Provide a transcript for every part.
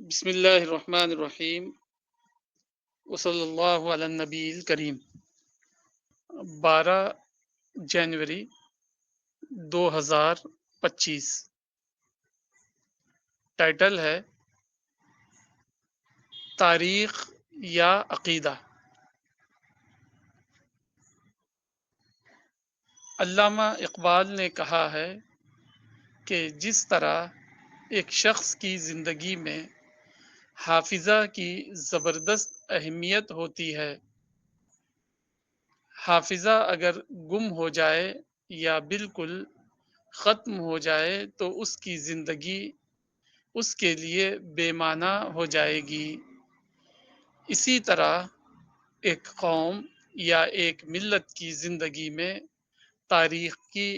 بسم اللہ الرحمن الرحیم وصلی اللہ علی النبی الکریم 12 جنوری 2025 ٹائٹل ہے تاریخ یا عقیدہ۔ علامہ اقبال نے کہا ہے کہ جس طرح ایک شخص کی زندگی میں حافظہ کی زبردست اہمیت ہوتی ہے، حافظہ اگر گم ہو جائے یا بالکل ختم ہو جائے تو اس کی زندگی اس کے لیے بے معنی ہو جائے گی۔ اسی طرح ایک قوم یا ایک ملت کی زندگی میں تاریخ کی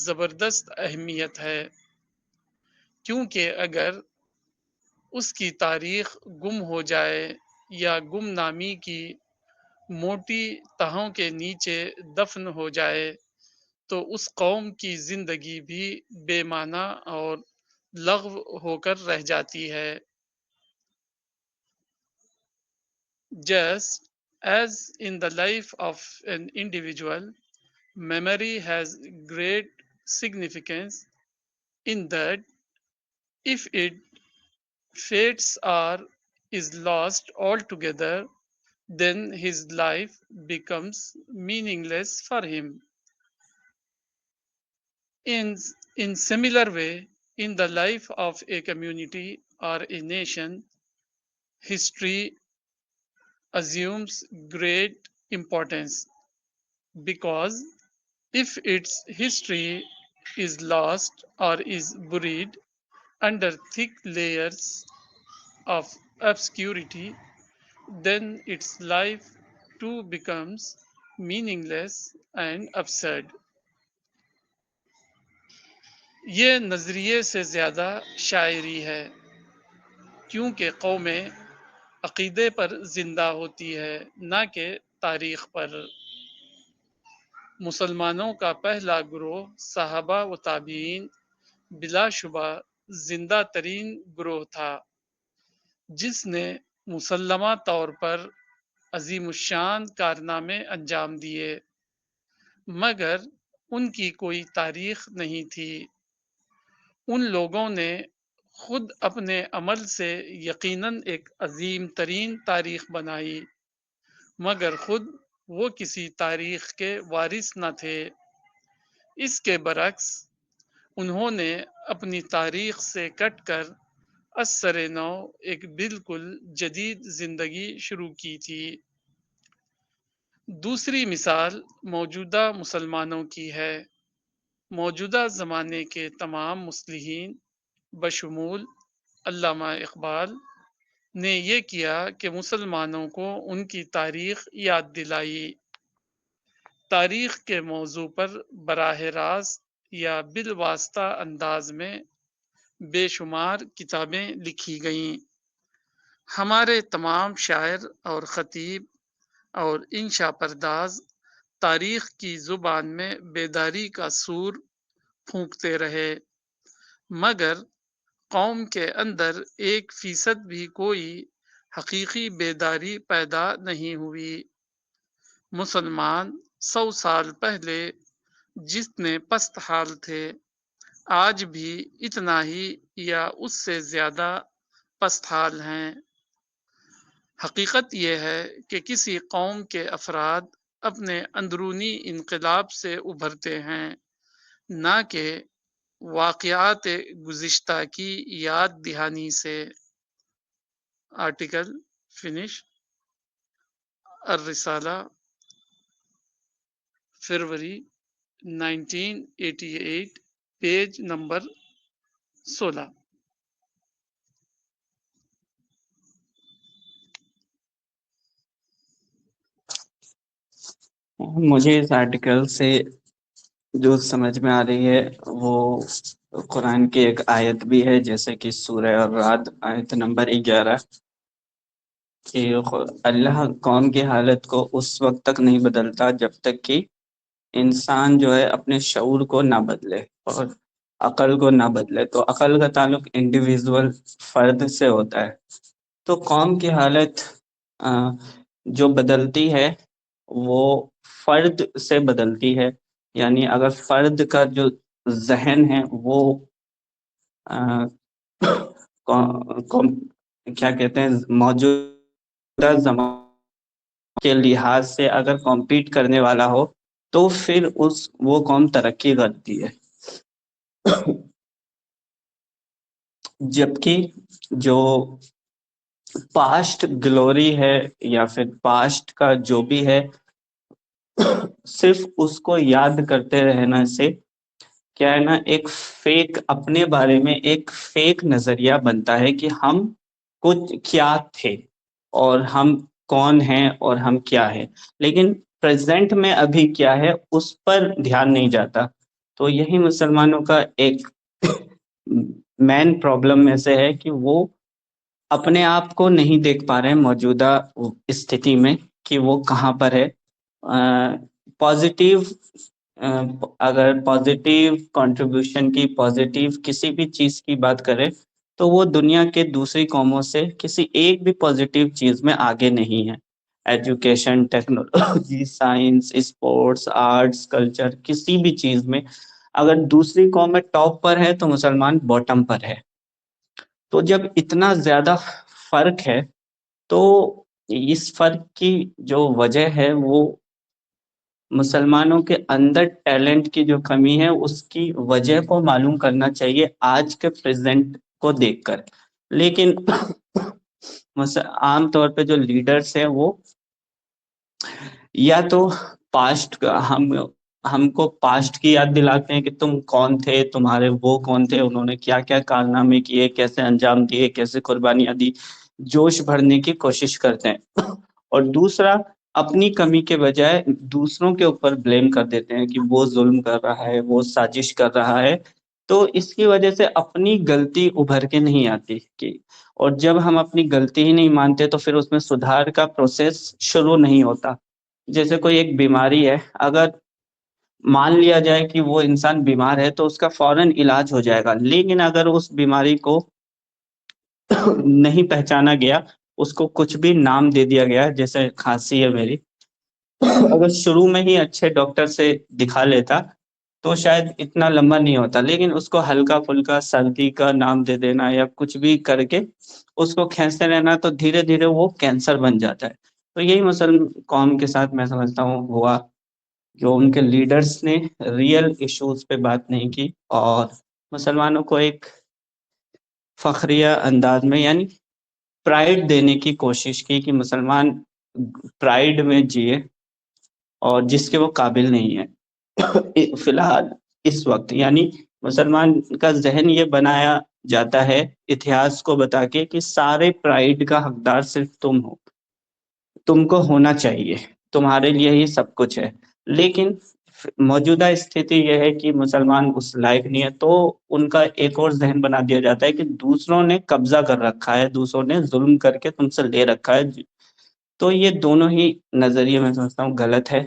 زبردست اہمیت ہے، کیونکہ اگر اس کی تاریخ گم ہو جائے یا گم نامی کی موٹی تہوں کے نیچے دفن ہو جائے تو اس قوم کی زندگی بھی بے معنی اور لغو ہو کر رہ جاتی ہے۔ Just as in the life of an individual, memory has great significance in that if it fades or is lost altogether, then his life becomes meaningless for him. In, in similar way, in the life of a community or a nation, history assumes great importance because if its history is lost or is buried under thick layers of obscurity, then its life too becomes meaningless and absurd. یہ نظریے سے زیادہ شاعری ہے، کیونکہ قومیں عقیدے پر زندہ ہوتی ہے نہ کہ تاریخ پر۔ مسلمانوں کا پہلا گروہ صحابہ و تابعین بلا شبہ زندہ ترین گروہ تھا، جس نے مسلمہ طور پر عظیم الشان کارنامے انجام دیے، مگر ان کی کوئی تاریخ نہیں تھی۔ ان لوگوں نے خود اپنے عمل سے یقیناً ایک عظیم ترین تاریخ بنائی، مگر خود وہ کسی تاریخ کے وارث نہ تھے۔ اس کے برعکس انہوں نے اپنی تاریخ سے کٹ کر ازسر نو ایک بالکل جدید زندگی شروع کی تھی۔ دوسری مثال موجودہ مسلمانوں کی ہے۔ موجودہ زمانے کے تمام مصلحین بشمول علامہ اقبال نے یہ کیا کہ مسلمانوں کو ان کی تاریخ یاد دلائی۔ تاریخ کے موضوع پر براہ راست یا بالواسطہ انداز میں بے شمار کتابیں لکھی گئیں۔ ہمارے تمام شاعر اور خطیب اور انشا پرداز تاریخ کی زبان میں بیداری کا سور پھونکتے رہے، مگر قوم کے اندر 1% بھی کوئی حقیقی بیداری پیدا نہیں ہوئی۔ مسلمان 100 سال پہلے جتنے پست حال تھے، آج بھی اتنا ہی یا اس سے زیادہ پست حال ہیں۔ حقیقت یہ ہے کہ کسی قوم کے افراد اپنے اندرونی انقلاب سے ابھرتے ہیں، نہ کہ واقعات گزشتہ کی یاد دہانی سے۔ Article finish. الرسالہ، فروری 1988، پیج نمبر 16۔ مجھے اس آرٹیکل سے جو سمجھ میں آ رہی ہے وہ قرآن کی ایک آیت بھی ہے، جیسے کہ سورہ الرعد آیت نمبر 11، کہ اللہ قوم کی حالت کو اس وقت تک نہیں بدلتا جب تک کہ انسان جو ہے اپنے شعور کو نہ بدلے۔ اور عقل کو نہ بدلے، تو عقل کا تعلق انڈیویزول فرد سے ہوتا ہے. تو قوم کی حالت آ، جو بدلتی ہے وہ فرد سے بدلتی ہے. یعنی اگر فرد کا جو ذہن ہے وہ آ، کیا کہتے ہیں، موجودہ زمان کے لحاظ سے اگر کمپیٹ کرنے والا ہو تو پھر وہ قوم ترقی کرتی ہے. جبکہ جو پاسٹ گلوری ہے یا پھر پاسٹ کا جو بھی ہے، صرف اس کو یاد کرتے رہنا سے کیا ہے نا، ایک فیک اپنے بارے میں ایک فیک نظریہ بنتا ہے کہ ہم کچھ کیا تھے اور ہم کون ہیں اور ہم کیا ہے، لیکن پریزنٹ میں ابھی کیا ہے اس پر دھیان نہیں جاتا. تو یہی مسلمانوں کا ایک مین پرابلم میں سے ہے کہ وہ اپنے آپ کو نہیں دیکھ پا رہے ہیں موجودہ استھتی میں کہ وہ کہاں پر ہے. پازیٹیو اگر پازیٹیو کنٹریبیوشن کی، پازیٹیو کسی بھی چیز کی بات کرے تو وہ دنیا کے دوسری قوموں سے کسی ایک بھی پازیٹیو چیز میں آگے نہیں ہے. Education, technology, science, sports, arts, culture, کسی بھی چیز میں اگر دوسری قوم میں ٹاپ پر ہے تو مسلمان باٹم پر ہے. تو جب اتنا زیادہ فرق ہے تو اس فرق کی جو وجہ ہے وہ مسلمانوں کے اندر ٹیلنٹ کی جو کمی ہے اس کی وجہ کو معلوم کرنا چاہیے آج کے پریزنٹ کو دیکھ کر. لیکن عام طور پہ جو لیڈرز ہیں وہ یا تو پاسٹ کا ہم کو پاسٹ کی یاد دلاتے ہیں کہ تم کون تھے، تمہارے وہ کون تھے، انہوں نے کیا کیا کارنامے کیے، کیسے انجام دیے، کیسے قربانیاں دی، جوش بھرنے کی کوشش کرتے ہیں. اور دوسرا، اپنی کمی کے بجائے دوسروں کے اوپر بلیم کر دیتے ہیں کہ وہ ظلم کر رہا ہے، وہ سازش کر رہا ہے. تو اس کی وجہ سے اپنی غلطی ابھر کے نہیں آتی اور جب ہم اپنی غلطی ہی نہیں مانتے تو پھر اس میں سدھار کا پروسیس شروع نہیں ہوتا. جیسے کوئی ایک بیماری ہے، اگر مان لیا جائے کہ وہ انسان بیمار ہے تو اس کا فوراً علاج ہو جائے گا، لیکن اگر اس بیماری کو نہیں پہچانا گیا، اس کو کچھ بھی نام دے دیا گیا، جیسے کھانسی ہے میری، اگر شروع میں ہی اچھے ڈاکٹر سے دکھا لیتا تو شاید اتنا لمبا نہیں ہوتا، لیکن اس کو ہلکا پھلکا سردی کا نام دے دینا یا کچھ بھی کر کے اس کو کھینچتے رہنا تو دھیرے دھیرے وہ کینسر بن جاتا ہے. تو یہی مسلم قوم کے ساتھ میں سمجھتا ہوں ہوا، جو ان کے لیڈرز نے ریئل ایشوز پہ بات نہیں کی اور مسلمانوں کو ایک فخریہ انداز میں، یعنی پرائیڈ دینے کی کوشش کی کہ مسلمان پرائیڈ میں جیے اور جس کے وہ قابل نہیں ہے فی الحال اس وقت. یعنی مسلمان کا ذہن یہ بنایا جاتا ہے اتہاس کو بتا کے کہ سارے پرائیڈ کا حقدار صرف تم ہو، تم کو ہونا چاہیے، تمہارے لیے ہی سب کچھ ہے. لیکن موجودہ استھتی یہ ہے کہ مسلمان اس لائق نہیں ہے، تو ان کا ایک اور ذہن بنا دیا جاتا ہے کہ دوسروں نے قبضہ کر رکھا ہے، دوسروں نے ظلم کر کے تم سے لے رکھا ہے. تو یہ دونوں ہی نظریے میں سمجھتا ہوں غلط ہے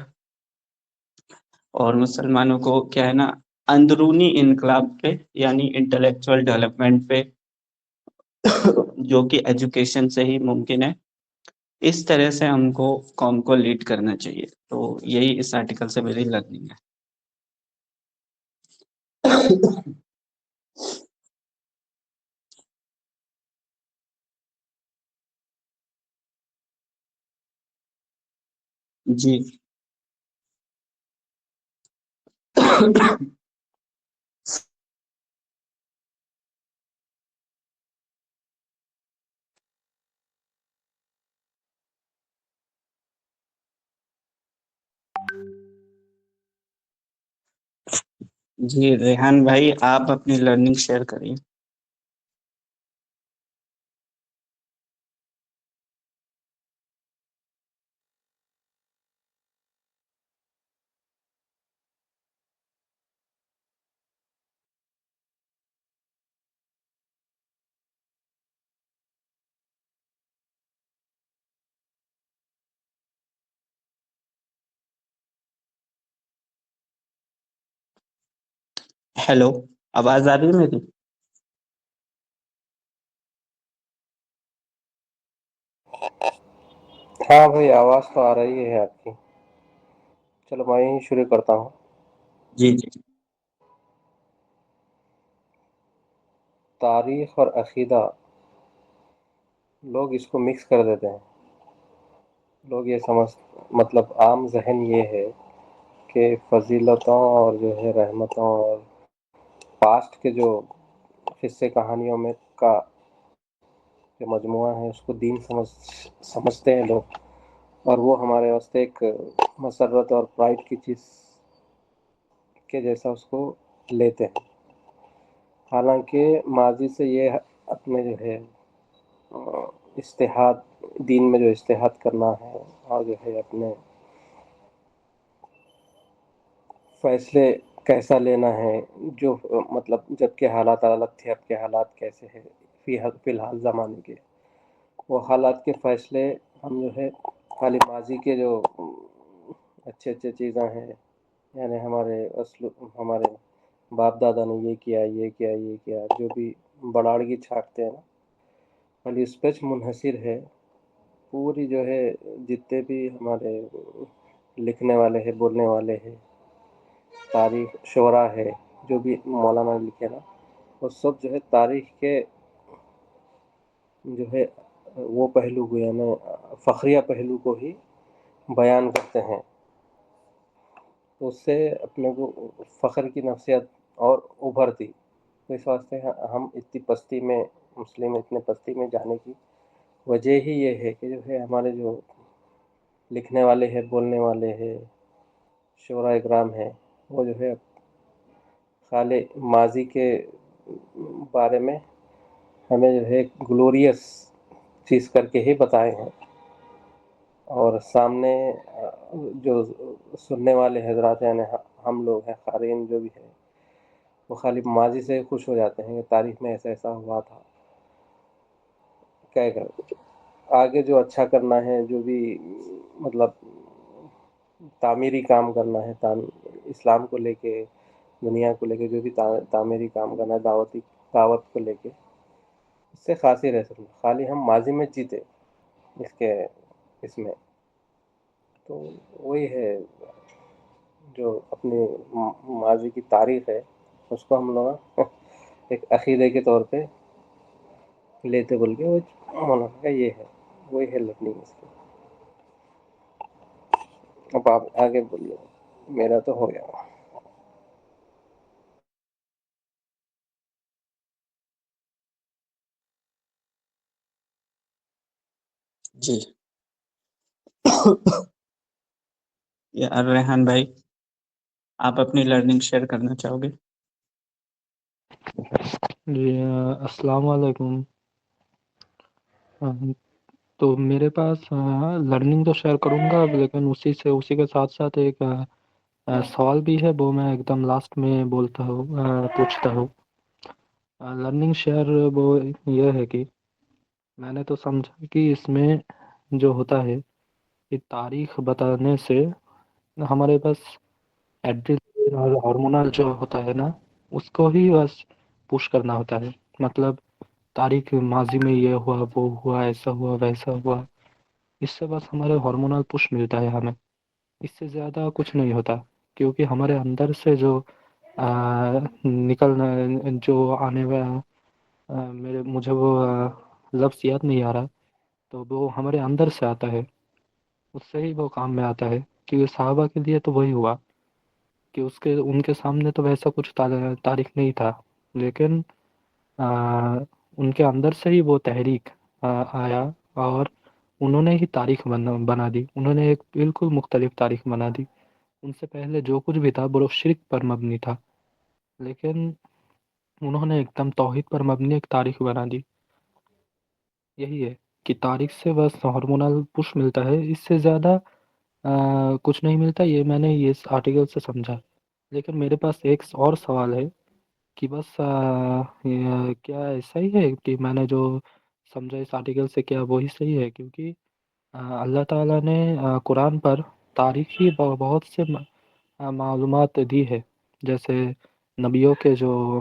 اور مسلمانوں کو کیا ہے نا، اندرونی انقلاب پہ یعنی انٹلیکچوئل ڈیولپمنٹ پہ جو کہ ایجوکیشن سے ہی ممکن ہے، اس طرح سے ہم کو قوم کو لیڈ کرنا چاہیے. تو یہی اس آرٹیکل سے میری لرننگ ہے. جی. جی ریحان بھائی، آپ اپنی لرننگ شیئر کریے. ہیلو. آواز آ رہی ہے میری؟ ہاں بھائی، آواز تو آ رہی ہے آپ کی. چلو میں ہی شروع کرتا ہوں. جی جی. تاریخ اور عقیدہ، لوگ اس کو مکس کر دیتے ہیں. لوگ یہ مطلب عام ذہن یہ ہے کہ فضیلتوں اور جو ہے رحمتوں اور پاسٹ کے جو قصے کہانیوں میں کا جو مجموعہ ہے اس کو دین سمجھتے ہیں لوگ، اور وہ ہمارے واسطے ایک مسرت اور پرائڈ کی چیز کے جیسا اس کو لیتے ہیں. حالانکہ ماضی سے یہ اپنے جو ہے اجتہاد، دین میں جو اجتہاد کرنا ہے اور جو ہے اپنے فیصلے کیسا لینا ہے، جو مطلب جب کے حالات الگ تھے اب کے حالات کیسے ہیں فی الحال زمانے کے، وہ حالات کے فیصلے ہم جو ہے خالی ماضی کے جو اچھے اچھے چیزیں ہیں، یعنی ہمارے باپ دادا نے یہ کیا یہ کیا یہ کیا، جو بھی بڑاڑگی چھانٹتے ہیں نا، خالی اس پہ منحصر ہے. پوری جو ہے جتنے بھی ہمارے لکھنے والے ہیں، بولنے والے ہیں، تاریخ شعرا ہے، جو بھی مولانا لکھے نا، وہ سب جو ہے تاریخ کے جو ہے وہ پہلو کو، یعنی فخریہ پہلو کو ہی بیان کرتے ہیں. تو اس سے اپنے کو فخر کی نفسیات اور ابھرتی. تو اس واسطے ہم اتنی پستی میں، مسلم اتنے پستی میں جانے کی وجہ ہی یہ ہے کہ جو ہے ہمارے جو لکھنے والے ہیں، بولنے والے ہیں، شعراء اکرام ہیں، وہ جو ہے خالی ماضی کے بارے میں ہمیں جو ہے گلوریس چیز کر کے ہی بتائے ہیں، اور سامنے جو سننے والے حضرات یعنی ہم لوگ ہیں، قارئین جو بھی ہیں، وہ خالی ماضی سے خوش ہو جاتے ہیں کہ تاریخ میں ایسا ایسا ہوا تھا. کیا کریں، آگے جو اچھا کرنا ہے، جو بھی مطلب تعمیری کام کرنا ہے، اسلام کو لے کے، دنیا کو لے کے جو بھی تعمیری کام کرنا ہے، دعوت کو لے کے، اس سے خاصی رہ سکتے. خالی ہم ماضی میں جیتے اس میں تو وہی ہے جو اپنی ماضی کی تاریخ ہے، اس کو ہم لوگ ایک عقیدے کے طور پہ لیتے، بول کے وہ مولانا کا یہ ہے، وہی ہے لرننگ اس کی. اب آپ آگے بولیے، میرا تو ہو گیا. جی. یار ریحان بھائی، آپ اپنی لرننگ شیئر کرنا چاہو گے؟ جی السلام علیکم. تو میرے پاس لرننگ تو شیئر کروں گا، لیکن اسی کے ساتھ ساتھ ایک سوال بھی ہے، وہ میں ایک دم لاسٹ میں پوچھتا ہوں. لرننگ شیئر وہ یہ ہے کہ میں نے تو سمجھا کہ اس میں جو ہوتا ہے کہ تاریخ بتانے سے ہمارے پاس ایڈرینل اور ہارمونل جو ہوتا ہے نا، اس کو ہی بس پش کرنا ہوتا ہے. مطلب تاریخ ماضی میں یہ ہوا، وہ ہوا، ایسا ہوا، ویسا ہوا، اس سے بس ہمارے ہارمونل پش ملتا ہے ہمیں. اس سے زیادہ کچھ نہیں ہوتا، کیونکہ ہمارے اندر سے جو نکلنا، جو آنے والا مجھے وہ لفظ یاد نہیں آ رہا، تو وہ ہمارے اندر سے آتا ہے، اس سے ہی وہ کام میں آتا ہے. کیونکہ صحابہ کے لیے تو وہی ہوا کہ ان کے سامنے تو ویسا کچھ تاریخ نہیں تھا، لیکن ان کے اندر سے ہی وہ تحریک آیا، اور انہوں نے ہی تاریخ بنا دی. انہوں نے ایک بالکل مختلف تاریخ بنا دی. ان سے پہلے جو کچھ بھی تھا وہ شرک پر مبنی تھا، لیکن انہوں نے ایک دم توحید پر مبنی ایک تاریخ بنا دی. یہی ہے کہ تاریخ سے بس ہارمونل پش ملتا ہے، اس سے زیادہ کچھ نہیں ملتا. یہ میں نے اس آرٹیکل سے سمجھا. لیکن میرے پاس ایک اور سوال ہے کہ بس کیا ایسا ہی ہے کہ میں نے جو سمجھا اس آرٹیکل سے، کیا وہی صحیح ہے؟ کیونکہ اللہ تعالیٰ نے قرآن پر تاریخی بہت سے معلومات دی ہے، جیسے نبیوں کے جو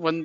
1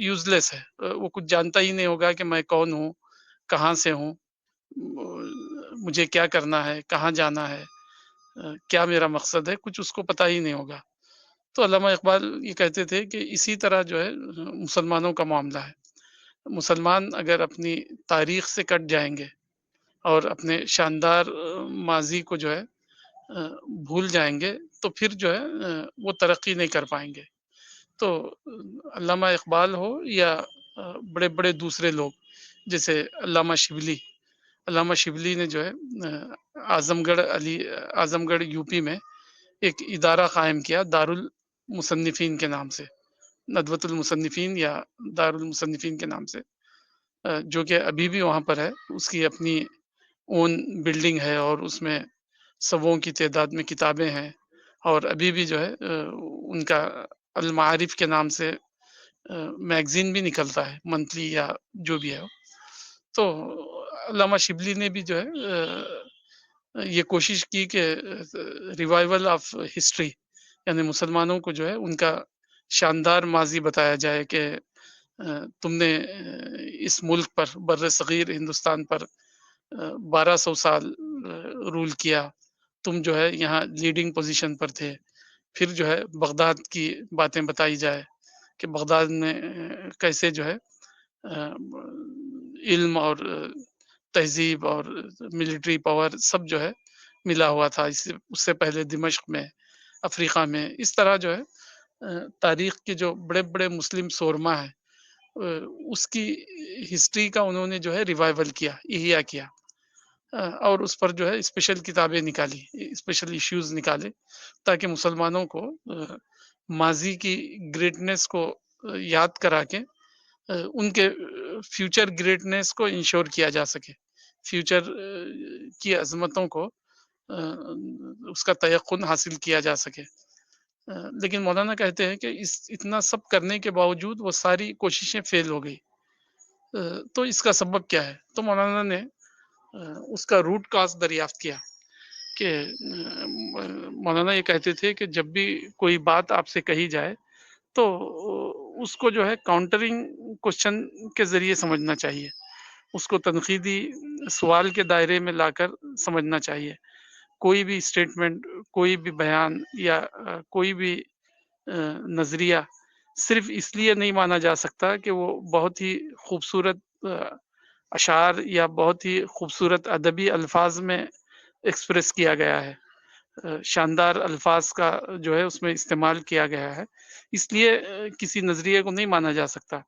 یوزلیس ہے، وہ کچھ جانتا ہی نہیں ہوگا کہ میں کون ہوں، کہاں سے ہوں، مجھے کیا کرنا ہے، کہاں جانا ہے، کیا میرا مقصد ہے، کچھ اس کو پتہ ہی نہیں ہوگا۔ تو علامہ اقبال یہ کہتے تھے کہ اسی طرح جو ہے مسلمانوں کا معاملہ ہے، مسلمان اگر اپنی تاریخ سے کٹ جائیں گے اور اپنے شاندار ماضی کو جو ہے بھول جائیں گے تو پھر جو ہے وہ ترقی نہیں کر پائیں گے۔ تو علامہ اقبال ہو یا بڑے بڑے دوسرے لوگ جیسے علامہ شبلی نے جو ہے اعظم گڑھ یو پی میں ایک ادارہ قائم کیا دارالمصنفین کے نام سے، ندوۃ المصنفین یا دارالمصنفین کے نام سے، جو کہ ابھی بھی وہاں پر ہے، اس کی اپنی اون بلڈنگ ہے اور اس میں سووں کی تعداد میں کتابیں ہیں، اور ابھی بھی جو ہے ان کا المعارف کے نام سے میگزین بھی نکلتا ہے، منتھلی یا جو بھی ہے۔ تو علامہ شبلی نے بھی جو ہے یہ کوشش کی کہ ریوائول آف ہسٹری، یعنی مسلمانوں کو جو ہے ان کا شاندار ماضی بتایا جائے کہ تم نے اس ملک پر، بر صغیر ہندوستان پر 1200 سال رول کیا، تم جو ہے یہاں لیڈنگ پوزیشن پر تھے، پھر جو ہے بغداد کی باتیں بتائی جائے کہ بغداد میں کیسے جو ہے علم اور تہذیب اور ملٹری پاور سب جو ہے ملا ہوا تھا، اس سے پہلے دمشق میں، افریقہ میں، اس طرح جو ہے تاریخ کے جو بڑے بڑے مسلم سورما ہیں اس کی ہسٹری کا انہوں نے جو ہے ریوائول کیا، احیا کیا، اور اس پر جو ہے اسپیشل کتابیں نکالی، اسپیشل ایشوز نکالے تاکہ مسلمانوں کو ماضی کی گریٹنس کو یاد کرا کے ان کے فیوچر گریٹنس کو انشور کیا جا سکے، فیوچر کی عظمتوں کو اس کا تیقن حاصل کیا جا سکے۔ لیکن مولانا کہتے ہیں کہ اتنا سب کرنے کے باوجود وہ ساری کوششیں فیل ہو گئی، تو اس کا سبب کیا ہے؟ تو مولانا نے اس کا روٹ کاز دریافت کیا کہ مولانا یہ کہتے تھے کہ جب بھی کوئی بات آپ سے کہی جائے تو اس کو جو ہے کاؤنٹرنگ کوشچن کے ذریعے سمجھنا چاہیے، اس کو تنقیدی سوال کے دائرے میں لا کر سمجھنا چاہیے۔ کوئی بھی اسٹیٹمنٹ، کوئی بھی بیان یا کوئی بھی نظریہ صرف اس لیے نہیں مانا جا سکتا کہ وہ بہت ہی خوبصورت اشعار یا بہت ہی خوبصورت ادبی الفاظ میں ایکسپریس کیا گیا ہے، شاندار الفاظ کا جو ہے اس میں استعمال کیا گیا ہے، اس لیے کسی نظریے کو نہیں مانا جا سکتا۔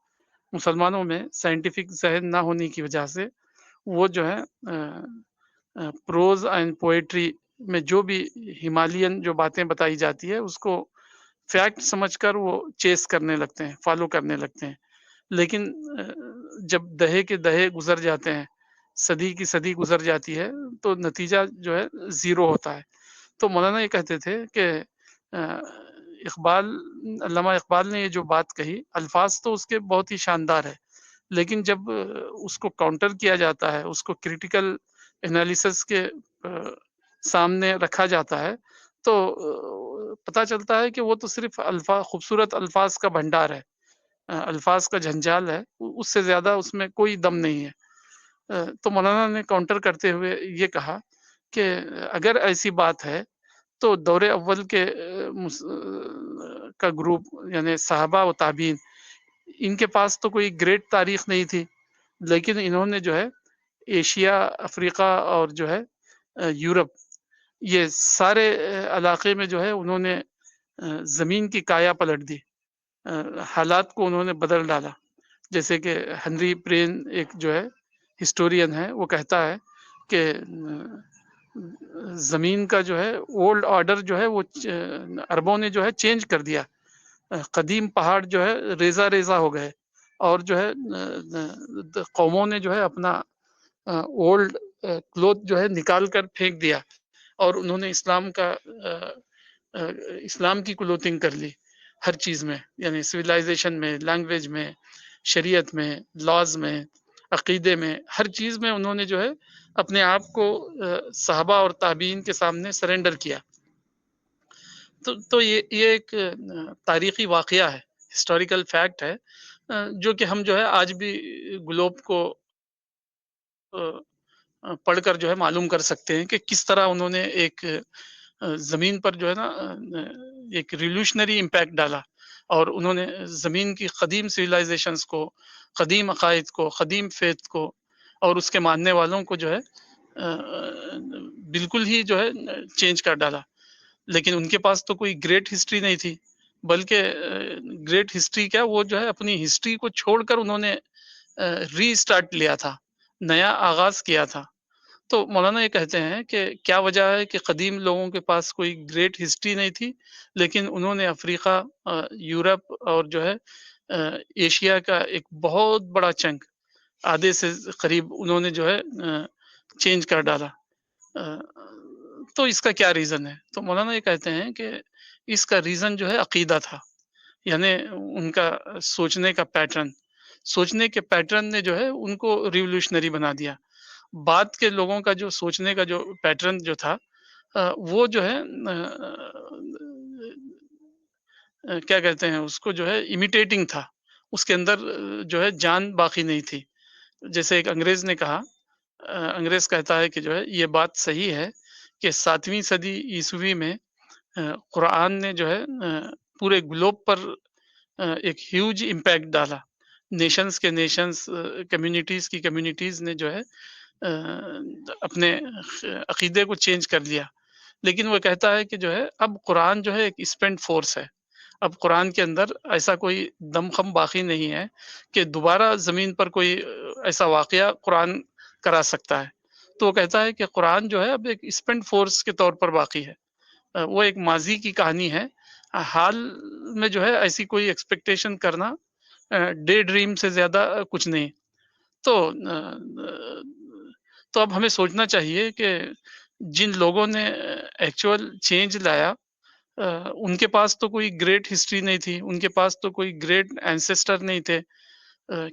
مسلمانوں میں سائنٹیفک ذہن نہ ہونے کی وجہ سے وہ جو ہے پروز اینڈ پوئٹری میں جو بھی ہمالین جو باتیں بتائی جاتی ہے اس کو فیکٹ سمجھ کر وہ چیس کرنے لگتے ہیں، فالو کرنے لگتے ہیں، لیکن جب دہے کے دہے گزر جاتے ہیں، صدی کی صدی گزر جاتی ہے تو نتیجہ جو ہے زیرو ہوتا ہے۔ تو مولانا یہ کہتے تھے کہ علامہ اقبال نے یہ جو بات کہی، الفاظ تو اس کے بہت ہی شاندار ہے، لیکن جب اس کو کاؤنٹر کیا جاتا ہے، اس کو کریٹیکل انالیسس کے سامنے رکھا جاتا ہے تو پتہ چلتا ہے کہ وہ تو صرف خوبصورت الفاظ کا بھنڈار ہے، الفاظ کا جھنجال ہے، اس سے زیادہ اس میں کوئی دم نہیں ہے۔ تو مولانا نے کاؤنٹر کرتے ہوئے یہ کہا کہ اگر ایسی بات ہے تو دور اول کا گروپ یعنی صحابہ و تابعین، ان کے پاس تو کوئی گریٹ تاریخ نہیں تھی، لیکن انہوں نے جو ہے ایشیا، افریقہ اور جو ہے یورپ، یہ سارے علاقے میں جو ہے انہوں نے زمین کی کایا پلٹ دی، حالات کو انہوں نے بدل ڈالا۔ جیسے کہ ہنری پرین ایک جو ہے ہسٹورین ہے، وہ کہتا ہے کہ زمین کا جو ہے اولڈ آرڈر جو ہے وہ عربوں نے جو ہے چینج کر دیا، قدیم پہاڑ جو ہے ریزہ ریزہ ہو گئے، اور جو ہے قوموں نے جو ہے اپنا اولڈ کلوتھ جو ہے نکال کر پھینک دیا، اور انہوں نے اسلام کی کلوتنگ کر لی ہر چیز میں، یعنی سویلائزیشن میں، لینگویج میں، شریعت میں، لاز میں، عقیدے میں، ہر چیز میں انہوں نے جو ہے اپنے آپ کو صحابہ اور تابعین کے سامنے سرنڈر کیا۔ تو یہ ایک تاریخی واقعہ ہے، ہسٹوریکل فیکٹ ہے جو کہ ہم جو ہے آج بھی گلوب کو پڑھ کر جو ہے معلوم کر سکتے ہیں کہ کس طرح انہوں نے ایک زمین پر جو ہے نا ایک ریولوشنری امپیکٹ ڈالا، اور انہوں نے زمین کی قدیم سویلائزیشنز کو، قدیم عقائد کو، قدیم فیتھ کو اور اس کے ماننے والوں کو جو ہے بالکل ہی جو ہے چینج کر ڈالا. لیکن ان کے پاس تو کوئی گریٹ ہسٹری نہیں تھی، بلکہ گریٹ ہسٹری کیا، وہ جو ہے اپنی ہسٹری کو چھوڑ کر انہوں نے ری اسٹارٹ لیا تھا، نیا آغاز کیا تھا. تو مولانا یہ کہتے ہیں کہ کیا وجہ ہے کہ قدیم لوگوں کے پاس کوئی گریٹ ہسٹری نہیں تھی، لیکن انہوں نے افریقہ، یورپ اور جو ہے ایشیا کا ایک بہت بڑا چنک، آدھے سے قریب انہوں نے جو ہے چینج کر ڈالا. تو اس کا کیا ریزن ہے؟ تو مولانا یہ کہتے ہیں کہ اس کا ریزن جو ہے عقیدہ تھا، یعنی ان کا سوچنے کا پیٹرن، سوچنے کے پیٹرن نے جو ہے ان کو ریولوشنری بنا دیا. بعد کے لوگوں کا جو سوچنے کا جو پیٹرن جو تھا وہ جو ہے کیا کہتے ہیں اس کو، جو ہے امیٹیٹنگ تھا، اس کے اندر جو ہے جان باقی نہیں تھی. جیسے ایک انگریز نے کہا، انگریز کہتا ہے کہ جو ہے یہ بات صحیح ہے کہ 7ویں صدی عیسوی میں قرآن نے جو ہے پورے گلوب پر ایک ہیوج امپیکٹ ڈالا. نیشنز کے نیشنز، کمیونٹیز کی کمیونٹیز نے جو ہے اپنے عقیدے کو چینج کر لیا. لیکن وہ کہتا ہے کہ جو ہے اب قرآن جو ہے ایک اسپینڈ فورس ہے، اب قرآن کے اندر ایسا کوئی دم خم باقی نہیں ہے کہ دوبارہ زمین پر کوئی ایسا واقعہ قرآن کرا سکتا ہے. تو وہ کہتا ہے کہ قرآن جو ہے اب ایک اسپینڈ فورس کے طور پر باقی ہے، وہ ایک ماضی کی کہانی ہے. حال میں جو ہے ایسی کوئی ایکسپیکٹیشن کرنا ڈے ڈریم سے زیادہ کچھ نہیں. تو اب ہمیں سوچنا چاہیے کہ جن لوگوں نے ایکچوئل چینج لایا، ان کے پاس تو کوئی گریٹ ہسٹری نہیں تھی، ان کے پاس تو کوئی گریٹ اینسسٹر نہیں تھے،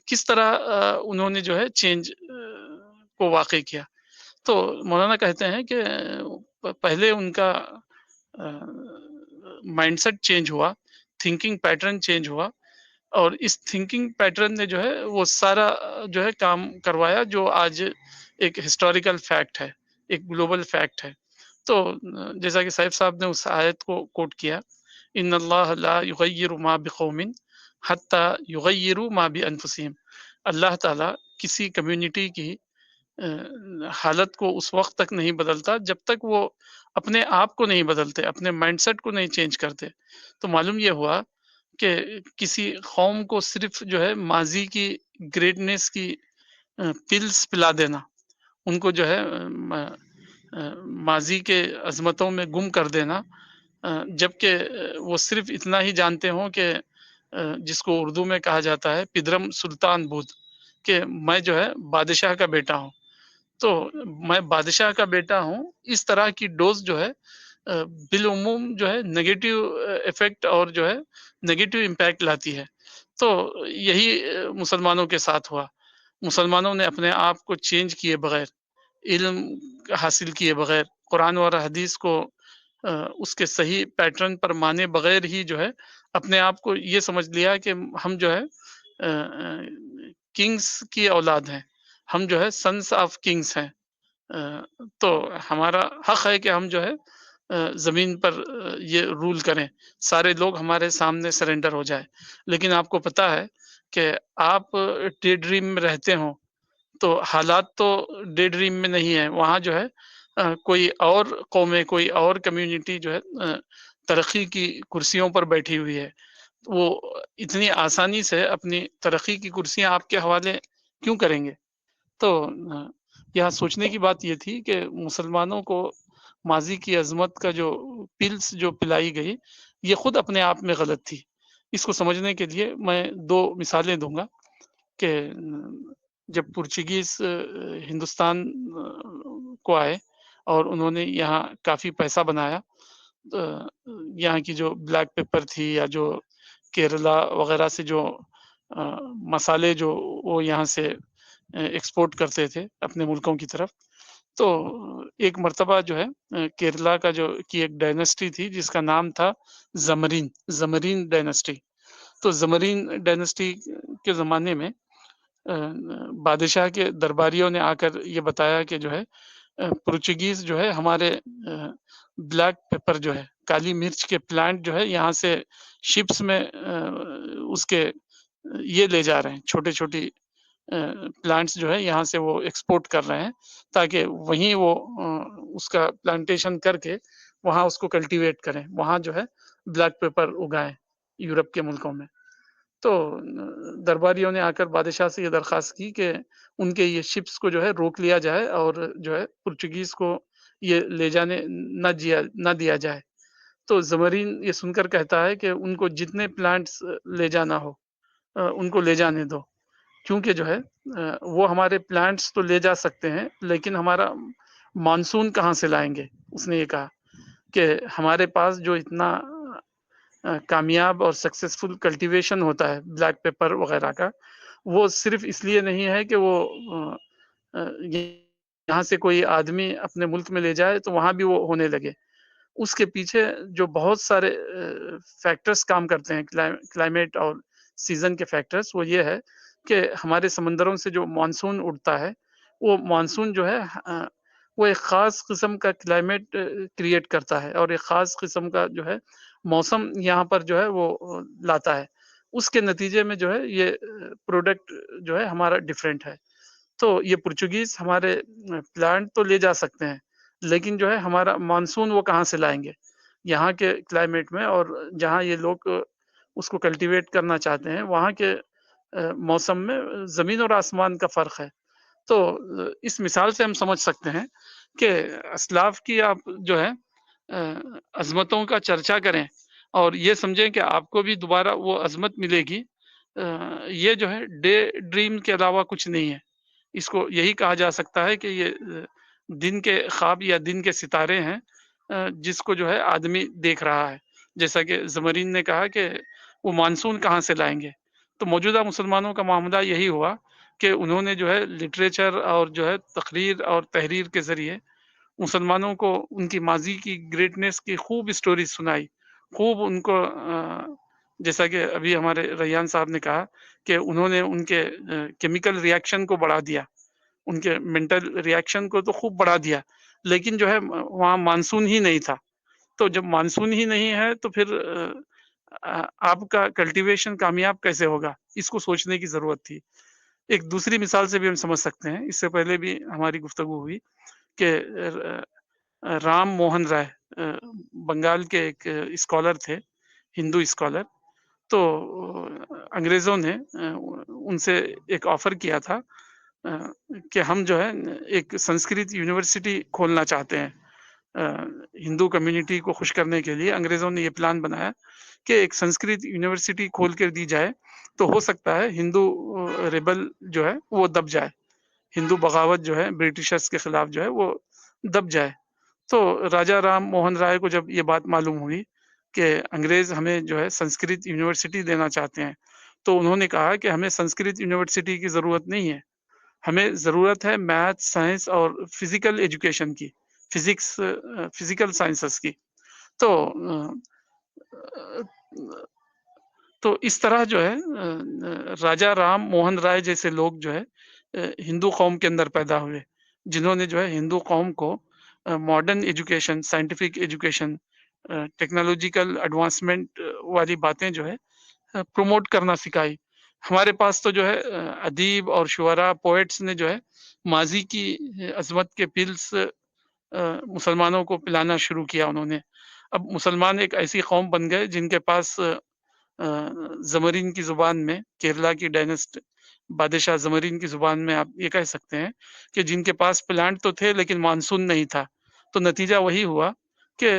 کس طرح انہوں نے جو ہے چینج کو واقع کیا. تو مولانا کہتے ہیں کہ پہلے ان کا مائنڈ سیٹ چینج ہوا، تھنکنگ پیٹرن چینج ہوا، اور اس تھنکنگ پیٹرن نے جو ہے وہ سارا جو ہے کام کروایا جو آج ایک ہسٹوریکل فیکٹ ہے، ایک گلوبل فیکٹ ہے. تو جیسا کہ صاحب صاحب نے اس آیت کو کوٹ کیا، ان اللہ لا یغیر ما بقوم حتی یغیروا ما بانفسہم، اللہ تعالیٰ کسی کمیونٹی کی حالت کو اس وقت تک نہیں بدلتا جب تک وہ اپنے آپ کو نہیں بدلتے، اپنے مائنڈ سیٹ کو نہیں چینج کرتے. تو معلوم یہ ہوا کہ کسی قوم کو صرف جو ہے ماضی کی گریٹنیس کی پلس پلا دینا، ان کو جو ہے ماضی کے عظمتوں میں گم کر دینا، جبکہ وہ صرف اتنا ہی جانتے ہوں کہ جس کو اردو میں کہا جاتا ہے پدرم سلطان بود، کہ میں جو ہے بادشاہ کا بیٹا ہوں. تو میں بادشاہ کا بیٹا ہوں، اس طرح کی ڈوز جو ہے بالعموم جو ہے نگیٹو ایفیکٹ اور جو ہے نگیٹو امپیکٹ لاتی ہے. تو یہی مسلمانوں کے ساتھ ہوا. مسلمانوں نے اپنے آپ کو چینج کیے بغیر، علم حاصل کیے بغیر، قرآن اور حدیث کو اس کے صحیح پیٹرن پر مانے بغیر ہی جو ہے اپنے آپ کو یہ سمجھ لیا کہ ہم جو ہے کنگز کی اولاد ہیں، ہم جو ہے سنس آف کنگز ہیں. تو ہمارا حق ہے کہ ہم جو ہے زمین پر یہ رول کریں، سارے لوگ ہمارے سامنے سرنڈر ہو جائے. لیکن آپ کو پتا ہے کہ آپ ڈے ڈریم میں رہتے ہوں تو حالات تو ڈے ڈریم میں نہیں ہے، وہاں جو ہے کوئی اور قومیں، کوئی اور کمیونٹی جو ہے ترقی کی کرسیوں پر بیٹھی ہوئی ہے. وہ اتنی آسانی سے اپنی ترقی کی کرسیاں آپ کے حوالے کیوں کریں گے؟ تو یہاں سوچنے کی بات یہ تھی کہ مسلمانوں کو ماضی کی عظمت کا جو پلس جو پلائی گئی، یہ خود اپنے آپ میں غلط تھی. اس کو سمجھنے کے لیے میں 2 مثالیں دوں گا کہ جب پرتگیز ہندوستان کو آئے اور انہوں نے یہاں کافی پیسہ بنایا، یہاں کی جو بلیک پیپر تھی یا جو کیرلا وغیرہ سے جو مسالے جو وہ یہاں سے ایکسپورٹ کرتے تھے اپنے ملکوں کی طرف، تو ایک مرتبہ جو ہے کیرلا کا جو کی ایک ڈائنسٹی تھی جس کا نام تھا زمرین ڈائنسٹی. تو زمرین ڈائنسٹی کے زمانے میں بادشاہ کے درباریوں نے آ کر یہ بتایا کہ جو ہے پرتگیز جو ہے ہمارے بلیک پیپر جو ہے کالی مرچ کے پلانٹ جو ہے یہاں سے شپس میں اس کے یہ لے جا رہے ہیں، چھوٹے چھوٹی پلانٹس جو ہے یہاں سے وہ ایکسپورٹ کر رہے ہیں تاکہ وہیں وہ اس کا پلانٹیشن کر کے وہاں اس کو کلٹیویٹ کریں، وہاں جو ہے بلیک پیپر اگائیں یورپ کے ملکوں میں۔ تو درباریوں نے آ کر بادشاہ سے یہ درخواست کی کہ ان کے یہ شپس کو جو ہے روک لیا جائے اور جو ہے پرتگیز کو یہ لے جانے نہ دیا جائے۔ تو زمرین یہ سن کر کہتا ہے کہ ان کو جتنے پلانٹس لے جانا ہو ان کو لے جانے دو، کیونکہ جو ہے وہ ہمارے پلانٹس تو لے جا سکتے ہیں لیکن ہمارا مانسون کہاں سے لائیں گے۔ اس نے یہ کہا کہ ہمارے پاس جو اتنا کامیاب اور سکسیسفل کلٹیویشن ہوتا ہے بلیک پیپر وغیرہ کا، وہ صرف اس لیے نہیں ہے کہ وہ یہاں سے کوئی آدمی اپنے ملک میں لے جائے تو وہاں بھی وہ ہونے لگے۔ اس کے پیچھے جو بہت سارے فیکٹرز کام کرتے ہیں، کلائمیٹ اور سیزن کے فیکٹرز، وہ یہ ہے کہ ہمارے سمندروں سے جو مانسون اڑتا ہے وہ مانسون جو ہے وہ ایک خاص قسم کا کلائمیٹ کریٹ کرتا ہے اور ایک خاص قسم کا جو ہے موسم یہاں پر جو ہے وہ لاتا ہے۔ اس کے نتیجے میں جو ہے یہ پروڈکٹ جو ہے ہمارا ڈیفرنٹ ہے۔ تو یہ پرتگیز ہمارے پلانٹ تو لے جا سکتے ہیں لیکن جو ہے ہمارا مانسون وہ کہاں سے لائیں گے یہاں کے کلائمیٹ میں، اور جہاں یہ لوگ اس کو کلٹیویٹ کرنا چاہتے ہیں وہاں کے موسم میں زمین اور آسمان کا فرق ہے۔ تو اس مثال سے ہم سمجھ سکتے ہیں کہ اسلاف کی آپ جو ہے عظمتوں کا چرچا کریں اور یہ سمجھیں کہ آپ کو بھی دوبارہ وہ عظمت ملے گی، یہ جو ہے ڈے ڈریم کے علاوہ کچھ نہیں ہے۔ اس کو یہی کہا جا سکتا ہے کہ یہ دن کے خواب یا دن کے ستارے ہیں جس کو جو ہے آدمی دیکھ رہا ہے، جیسا کہ زمرین نے کہا کہ وہ مانسون کہاں سے لائیں گے۔ تو موجودہ مسلمانوں کا معاملہ یہی ہوا کہ انہوں نے جو ہے لٹریچر اور جو ہے تقریر اور تحریر کے ذریعے مسلمانوں کو ان کی ماضی کی گریٹنیس کی خوب اسٹوریز سنائی، خوب ان کو جیسا کہ ابھی ہمارے ریان صاحب نے کہا کہ انہوں نے ان کے کیمیکل ریاکشن کو بڑھا دیا، ان کے مینٹل ریاکشن کو تو خوب بڑھا دیا، لیکن جو ہے وہاں مانسون ہی نہیں تھا۔ تو جب مانسون ہی نہیں ہے تو پھر آپ کا کلٹیویشن کامیاب کیسے ہوگا، اس کو سوچنے کی ضرورت تھی۔ ایک دوسری مثال سے بھی ہم سمجھ سکتے ہیں، اس سے پہلے بھی ہماری گفتگو ہوئی کہ رام موہن رائے بنگال کے ایک اسکالر تھے، ہندو اسکالر۔ تو انگریزوں نے ان سے ایک آفر کیا تھا کہ ہم جو ہے ایک سنسکرت یونیورسٹی کھولنا چاہتے ہیں۔ ہندو کمیونٹی کو خوش کرنے کے لیے انگریزوں نے یہ پلان بنایا کہ ایک سنسکرت یونیورسٹی کھول کر دی جائے تو ہو سکتا ہے ہندو ریبل جو ہے وہ دب جائے، ہندو بغاوت جو ہے برٹشرز کے خلاف جو ہے وہ دب جائے۔ تو راجا رام موہن رائے کو جب یہ بات معلوم ہوئی کہ انگریز ہمیں جو ہے سنسکرت یونیورسٹی دینا چاہتے ہیں، تو انہوں نے کہا کہ ہمیں سنسکرت یونیورسٹی کی ضرورت نہیں ہے، ہمیں ضرورت ہے میتھ، سائنس اور فزیکل ایجوکیشن کی، فزیکل سائنسز کی۔ تو تو اس طرح جو ہے راجا رام موہن رائے جیسے لوگ جو ہے ہندو قوم کے اندر پیدا ہوئے، جنہوں نے جو ہے ہندو قوم کو modern education, scientific education, technological advancement والی باتیں جو ہے پروموٹ کرنا سکھائی۔ ہمارے پاس تو جو ہے ادیب اور شعراء، پوئٹس نے جو ہے ماضی کی عظمت کے پلس مسلمانوں کو پلانا شروع کیا انہوں نے۔ اب مسلمان ایک ایسی قوم بن گئے جن کے پاس زمرین کی زبان میں، کیرلا کی ڈائنسٹ بادشاہ زمرین کی زبان میں آپ یہ کہہ سکتے ہیں کہ جن کے پاس پلانٹ تو تھے لیکن مانسون نہیں تھا۔ تو نتیجہ وہی ہوا کہ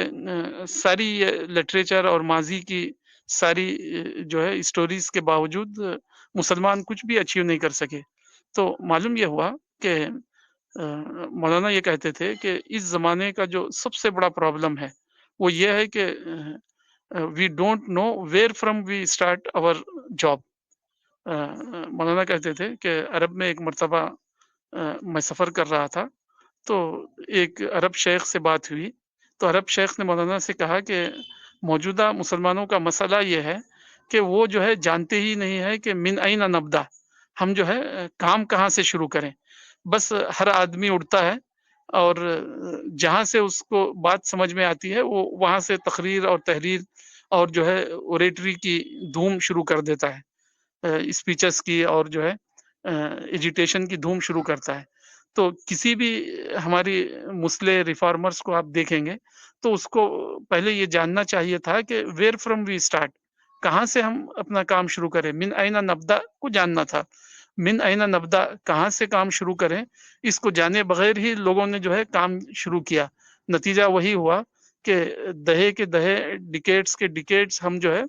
ساری لٹریچر اور ماضی کی ساری جو ہے اسٹوریز کے باوجود مسلمان کچھ بھی اچیو نہیں کر سکے۔ تو معلوم یہ ہوا کہ مولانا یہ کہتے تھے کہ اس زمانے کا جو سب سے بڑا پرابلم ہے وہ یہ ہے کہ we don't know where from we start our job. مولانا کہتے تھے کہ عرب میں ایک مرتبہ میں سفر کر رہا تھا تو ایک عرب شیخ سے بات ہوئی، تو عرب شیخ نے مولانا سے کہا کہ موجودہ مسلمانوں کا مسئلہ یہ ہے کہ وہ جو ہے جانتے ہی نہیں ہے کہ من این نبدا، ہم جو ہے کام کہاں سے شروع کریں. بس ہر آدمی اٹھتا ہے اور جہاں سے اس کو بات سمجھ میں آتی ہے وہ وہاں سے تقریر اور تحریر اور جو ہے اوریٹری کی دھوم شروع کر دیتا ہے، اسپیچز کی اور جو ہے ایجیٹیشن کی دھوم شروع کرتا ہے. تو کسی بھی ہماری مسلح ریفارمرز کو آپ دیکھیں گے تو اس کو پہلے یہ جاننا چاہیے تھا کہ ویئر فرام وی اسٹارٹ، کہاں سے ہم اپنا کام شروع کریں. من این نبدا کو جاننا تھا. من این نبدا، کہاں سے کام شروع کریں، اس کو جانے بغیر ہی لوگوں نے جو ہے کام شروع کیا. نتیجہ وہی ہوا کہ دہے کے دہے، ڈیکیڈز کے ڈیکیڈز ہم جو ہے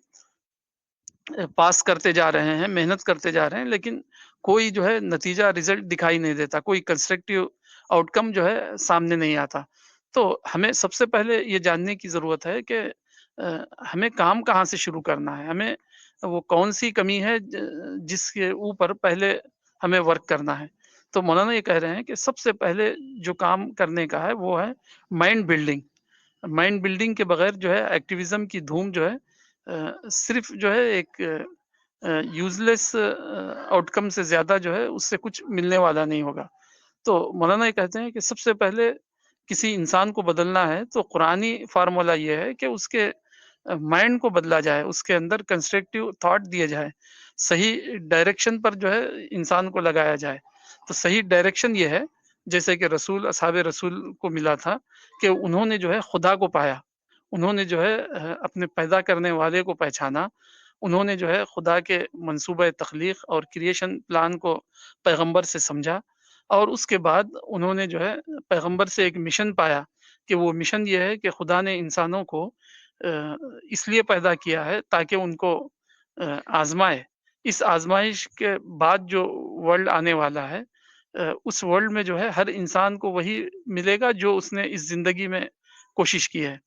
پاس کرتے جا رہے ہیں، محنت کرتے جا رہے ہیں، لیکن کوئی جو ہے نتیجہ رزلٹ دکھائی نہیں دیتا، کوئی کنسٹرکٹیو آؤٹ کم جو ہے سامنے نہیں آتا. تو ہمیں سب سے پہلے یہ جاننے کی ضرورت ہے کہ ہمیں کام کہاں سے شروع کرنا ہے، ہمیں وہ کون سی کمی ہے جس کے اوپر پہلے ہمیں ورک کرنا ہے. تو مولانا یہ کہہ رہے ہیں کہ سب سے پہلے جو کام کرنے کا ہے وہ ہے مائنڈ بلڈنگ. مائنڈ بلڈنگ کے بغیر جو ہے ایکٹیویزم کی دھوم جو ہے صرف جو ہے ایک یوز لیس آؤٹ کم سے زیادہ جو ہے اس سے کچھ ملنے والا نہیں ہوگا. تو مولانا یہ کہتے ہیں کہ سب سے پہلے کسی انسان کو بدلنا ہے تو قرآنی فارمولا یہ ہے کہ اس کے مائنڈ کو بدلا جائے، اس کے اندر کنسٹرکٹیو تھاٹ دیے جائے، صحیح ڈائریکشن پر جو ہے انسان کو لگایا جائے. تو صحیح ڈائریکشن یہ ہے جیسے کہ رسول، اصحاب رسول کو ملا تھا کہ انہوں نے جو ہے خدا کو پایا، انہوں نے جو ہے اپنے پیدا کرنے والے کو پہچانا، انہوں نے جو ہے خدا کے منصوبہ تخلیق اور کریشن پلان کو پیغمبر سے سمجھا، اور اس کے بعد انہوں نے جو ہے پیغمبر سے ایک مشن پایا کہ وہ مشن یہ ہے کہ خدا نے انسانوں کو اس لیے پیدا کیا ہے تاکہ ان کو آزمائے. اس آزمائش کے بعد جو ورلڈ آنے والا ہے اس ورلڈ میں جو ہے ہر انسان کو وہی ملے گا جو اس نے اس زندگی میں کوشش کی ہے.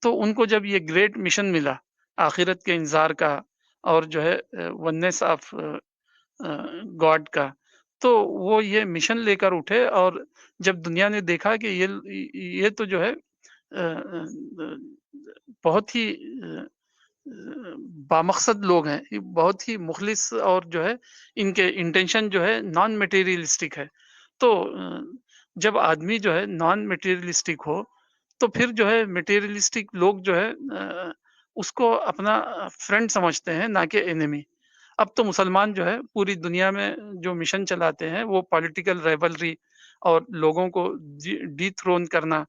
تو ان کو جب یہ گریٹ مشن ملا آخرت کے انذار کا اور جو ہے وننس آف گاڈ کا، تو وہ یہ مشن لے کر اٹھے، اور جب دنیا نے دیکھا کہ یہ تو جو ہے بہت ہی بامقصد لوگ ہیں، بہت ہی مخلص، اور جو ہے ان کے انٹینشن جو ہے نان میٹیریلسٹک ہے. تو جب آدمی جو ہے نان میٹیریلسٹک ہو تو پھر جو ہے میٹیریلسٹک لوگ جو ہے اس کو اپنا فرینڈ سمجھتے ہیں نہ کہ اینمی. اب تو مسلمان جو ہے پوری دنیا میں جو مشن چلاتے ہیں وہ پولیٹیکل ریولری اور لوگوں کو ڈی تھرون کرنا،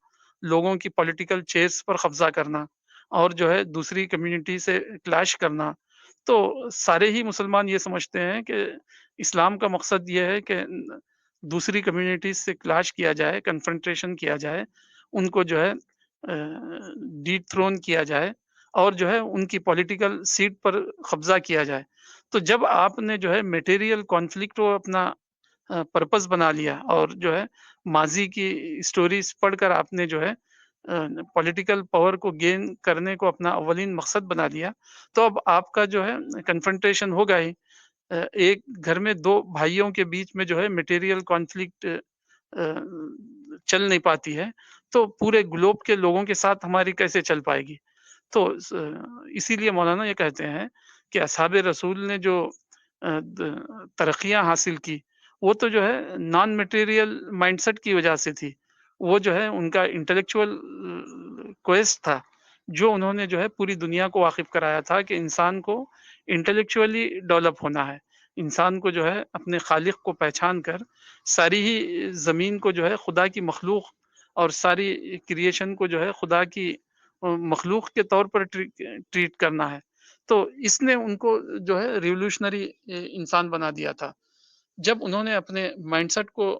لوگوں کی پولیٹیکل چیئرز پر قبضہ کرنا اور جو ہے دوسری کمیونٹی سے کلیش کرنا. تو سارے ہی مسلمان یہ سمجھتے ہیں کہ اسلام کا مقصد یہ ہے کہ دوسری کمیونٹیز سے کلاش کیا جائے، کنفرنٹریشن کیا جائے، ان کو جو ہے ڈی تھرون کیا جائے اور جو ہے ان کی پولیٹیکل سیٹ پر قبضہ کیا جائے. تو جب آپ نے جو ہے میٹیریل کانفلکٹ کو اپنا پرپس بنا لیا اور جو ہے ماضی کی اسٹوریز پڑھ کر آپ نے جو ہے پولیٹیکل پاور کو گین کرنے کو اپنا اولین مقصد بنا لیا، تو اب آپ کا جو ہے کنفرنٹریشن ہوگا ہی. ایک گھر میں دو بھائیوں کے بیچ میں جو ہے میٹیریل کانفلکٹ چل نہیں پاتی ہے تو پورے گلوب کے لوگوں کے ساتھ ہماری کیسے چل پائے گی. تو اسی لیے مولانا یہ کہتے ہیں کہ اصحاب رسول نے جو ترقیاں حاصل کی وہ تو جو ہے نان میٹیریل مائنڈ سیٹ کی وجہ سے تھی. وہ جو ہے ان کا انٹلیکچوئل کویسٹ تھا جو انہوں نے جو ہے پوری دنیا کو واقف کرایا تھا کہ انسان کو انٹلیکچولی ڈیولپ ہونا ہے، انسان کو جو ہے اپنے خالق کو پہچان کر ساری ہی زمین کو جو ہے خدا کی مخلوق اور ساری کریشن کو جو ہے خدا کی مخلوق کے طور پر ٹریٹ کرنا ہے. تو اس نے ان کو جو ہے ریولوشنری انسان بنا دیا تھا. جب انہوں نے اپنے مائنڈ سیٹ کو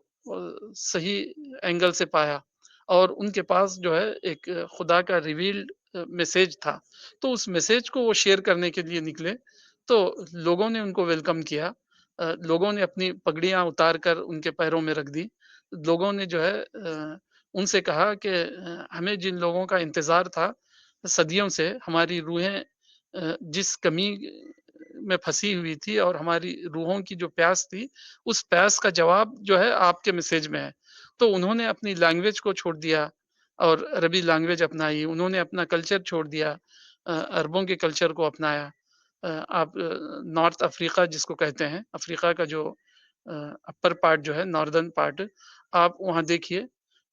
صحیح اینگل سے پایا اور ان کے پاس جو ہے ایک خدا کا ریویلڈ میسیج تھا تو اس میسیج کو وہ شیئر کرنے کے لیے نکلے، تو لوگوں نے ان کو ویلکم کیا، لوگوں نے اپنی پگڑیاں اتار کر ان کے پیروں میں رکھ دی، لوگوں نے جو ہے ان سے کہا کہ ہمیں جن لوگوں کا انتظار تھا صدیوں سے، ہماری روحیں جس کمی میں پھنسی ہوئی تھی اور ہماری روحوں کی جو پیاس تھی اس پیاس کا جواب جو ہے آپ کے میسیج میں ہے. تو انہوں نے اپنی لینگویج کو چھوڑ دیا اور عربی لینگویج اپنائی، انہوں نے اپنا کلچر چھوڑ دیا، عربوں کے کلچر کو اپنایا. آپ نارتھ افریقہ جس کو کہتے ہیں، افریقہ کا جو اپر پارٹ جو ہے، ناردرن پارٹ، آپ وہاں دیکھیے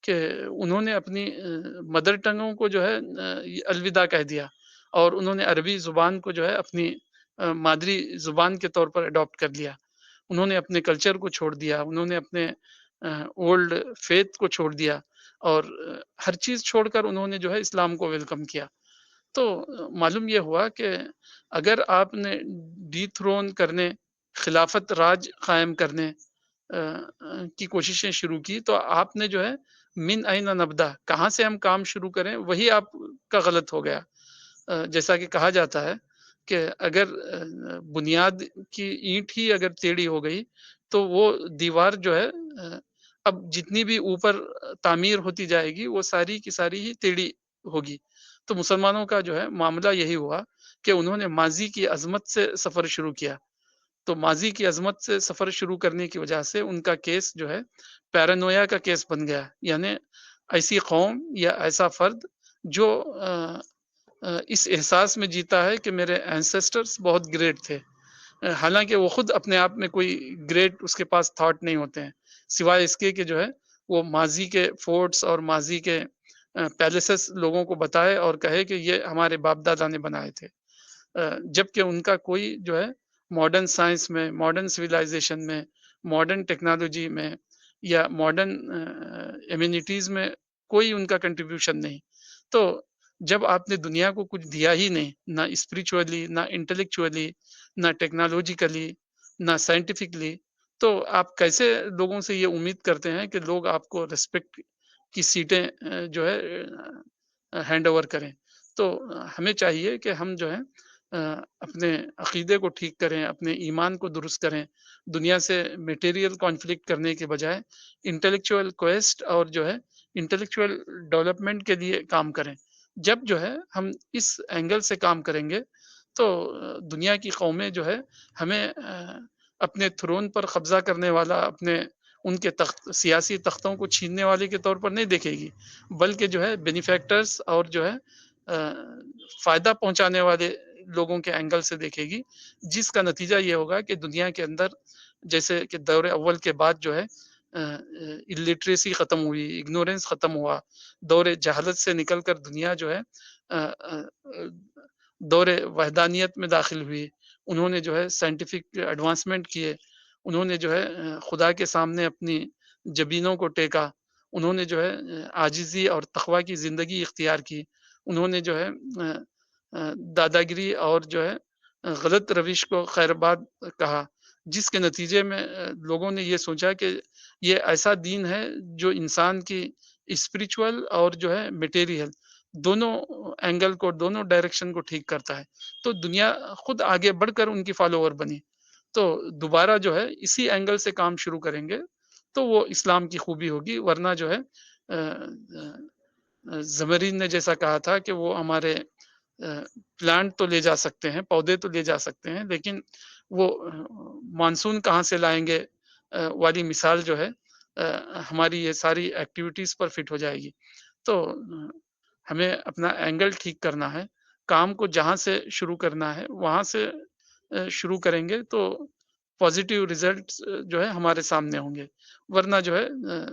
کہ انہوں نے اپنی مدر ٹنگوں کو جو ہے الوداع کہہ دیا، اور انہوں نے عربی زبان کو جو ہے اپنی مادری زبان کے طور پر اڈاپٹ کر لیا. انہوں نے اپنے کلچر کو چھوڑ دیا، انہوں نے اپنے اولڈ فیتھ کو چھوڑ دیا، اور ہر چیز چھوڑ کر انہوں نے جو ہے اسلام کو ویلکم کیا. تو معلوم یہ ہوا کہ اگر آپ نے ڈی تھرون کرنے، خلافت راج قائم کرنے کی کوششیں شروع کی، تو آپ نے جو ہے من این نبدا، کہاں سے ہم کام شروع کریں، وہی آپ کا غلط ہو گیا. جیسا کہ کہا جاتا ہے کہ اگر بنیاد کی اینٹ ہی اگر ٹیڑھی ہو گئی تو وہ دیوار جو ہے اب جتنی بھی اوپر تعمیر ہوتی جائے گی وہ ساری کی ساری ہی ٹیڑھی ہوگی. تو مسلمانوں کا جو ہے معاملہ یہی ہوا کہ انہوں نے ماضی کی عظمت سے سفر شروع کیا. تو ماضی کی عظمت سے سفر شروع کرنے کی وجہ سے ان کا کیس جو ہے پیرانویا کا کیس بن گیا، یعنی ایسی قوم یا ایسا فرد جو اس احساس میں جیتا ہے کہ میرے اینسسٹرز بہت گریٹ تھے، حالانکہ وہ خود اپنے آپ میں کوئی گریٹ اس کے پاس تھاٹ نہیں ہوتے ہیں، سوائے اس کے کہ جو ہے وہ ماضی کے فورٹس اور ماضی کے پیلسز لوگوں کو بتائے اور کہے کہ یہ ہمارے باپ دادا نے بنائے تھے، جبکہ ان کا کوئی جو ہے ماڈرن سائنس میں، ماڈرن سویلائزیشن میں، ماڈرن ٹیکنالوجی میں یا ماڈرن ایمینٹیز میں کوئی ان کا کنٹریبیوشن نہیں. تو جب آپ نے دنیا کو کچھ دیا ہی نہیں، نہ اسپریچولی، نہ انٹلیکچولی، نہ ٹیکنالوجیکلی، نہ سائنٹیفکلی، تو آپ کیسے لوگوں سے یہ امید کرتے ہیں کہ لوگ آپ کو ریسپیکٹ کی سیٹیں جو ہے ہینڈ اوور کریں. تو ہمیں چاہیے کہ ہم جو ہے اپنے عقیدے کو ٹھیک کریں، اپنے ایمان کو درست کریں، دنیا سے میٹیریل کانفلکٹ کرنے کے بجائے انٹلیکچوئل کویسٹ اور جو ہے انٹلیکچوئل ڈیولپمنٹ کے لیے کام کریں. جب جو ہے ہم اس اینگل سے کام کریں گے تو دنیا کی قومیں جو ہے ہمیں اپنے تھرون پر قبضہ کرنے والا، اپنے ان کے سیاسی تختوں کو چھیننے والے کے طور پر نہیں دیکھے گی، بلکہ جو ہے بینیفیکٹرز اور جو ہے فائدہ پہنچانے والے لوگوں کے اینگل سے دیکھے گی، جس کا نتیجہ یہ ہوگا کہ دنیا کے اندر جیسے کہ دور اول کے بعد جو ہے الٹریسی ختم ہوئی، اگنورینس ختم ہوا، دور جہالت سے نکل کر دنیا جو ہے دور وحدانیت میں داخل ہوئی. انہوں نے جو ہے سائنٹیفک ایڈوانسمنٹ کیے، انہوں نے جو ہے خدا کے سامنے اپنی جبینوں کو ٹیکا، انہوں نے جو ہے عاجزی اور تقوی کی زندگی اختیار کی، انہوں نے جو ہے داداگری اور جو ہے غلط روش کو خیرباد کہا، جس کے نتیجے میں لوگوں نے یہ سوچا کہ یہ ایسا دین ہے جو انسان کی اسپریچول اور جو ہے میٹیریل دونوں اینگل کو، دونوں ڈائریکشن کو ٹھیک کرتا ہے. تو دنیا خود آگے بڑھ کر ان کی فالوور بنی. تو دوبارہ جو ہے اسی اینگل سے کام شروع کریں گے تو وہ اسلام کی خوبی ہوگی، ورنہ جو ہے زمرین نے جیسا کہا تھا کہ وہ ہمارے پلانٹ تو لے جا سکتے ہیں، پودے تو لے جا سکتے ہیں، لیکن وہ مانسون کہاں سے لائیں گے والی مثال جو ہے ہماری یہ ساری ایکٹیویٹیز پر فٹ ہو جائے گی. تو ہمیں اپنا اینگل ٹھیک کرنا ہے، کام کو جہاں سے شروع کرنا ہے وہاں سے شروع کریں گے تو پازیٹیو ریزلٹس جو ہے ہمارے سامنے ہوں گے، ورنہ جو ہے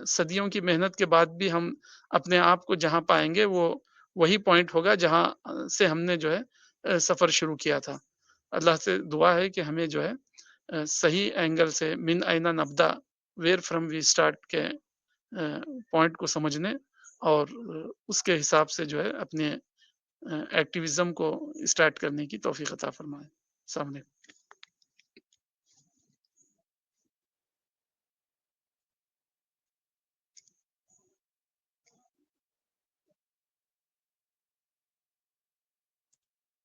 صدیوں کی محنت کے بعد بھی ہم اپنے آپ کو جہاں پائیں گے وہ وہی پوائنٹ ہوگا جہاں سے ہم نے جو ہے سفر شروع کیا تھا. اللہ سے دعا ہے کہ ہمیں جو ہے صحیح اینگل سے من اینا نبدا، ویئر فرام وی اسٹارٹ کے پوائنٹ کو سمجھنے اور اس کے حساب سے جو ہے اپنے ایکٹیویزم کو اسٹارٹ کرنے کی توفیق عطا فرمائے. السلام علیکم.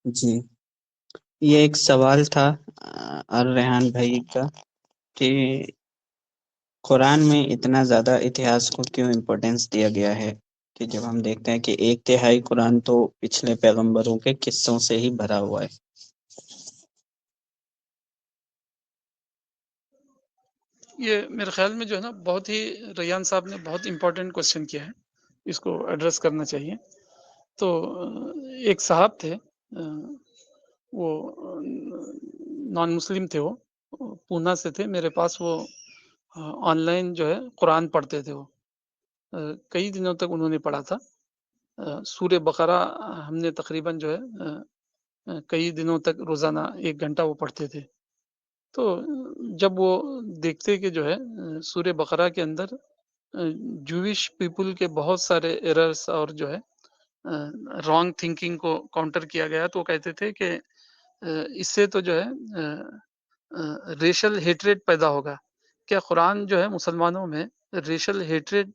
جی، یہ ایک سوال تھا ریحان بھائی کا کہ قرآن میں اتنا زیادہ اتہاس کو کیوں امپورٹینس دیا گیا ہے، کہ جب ہم دیکھتے ہیں کہ 1/3 قرآن تو پچھلے پیغمبروں کے قصوں سے ہی بھرا ہوا ہے. یہ میرے خیال میں جو ہے نا بہت ہی ریان صاحب نے بہت امپورٹنٹ کوشچن کیا ہے، اس کو ایڈریس کرنا چاہیے. تو ایک صاحب تھے وہ نان مسلم تھے، وہ پونا سے تھے، میرے پاس وہ آن لائن جو ہے قرآن پڑھتے تھے، وہ کئی دنوں تک انہوں نے پڑھا تھا سورہ بقرہ، ہم نے تقریباً جو ہے کئی دنوں تک روزانہ 1 گھنٹہ وہ پڑھتے تھے. تو جب وہ دیکھتے کہ جو ہے سورہ بقرہ کے اندر جوش پیپل کے بہت سارے ایررز اور جو ہے رانگ تھنکنگ کو کاؤنٹر کیا گیا، تو وہ کہتے تھے کہ اس سے تو جو ہے ریشل ہیٹریٹ پیدا ہوگا. کیا قرآن جو ہے مسلمانوں میں ریشل ہیٹریٹ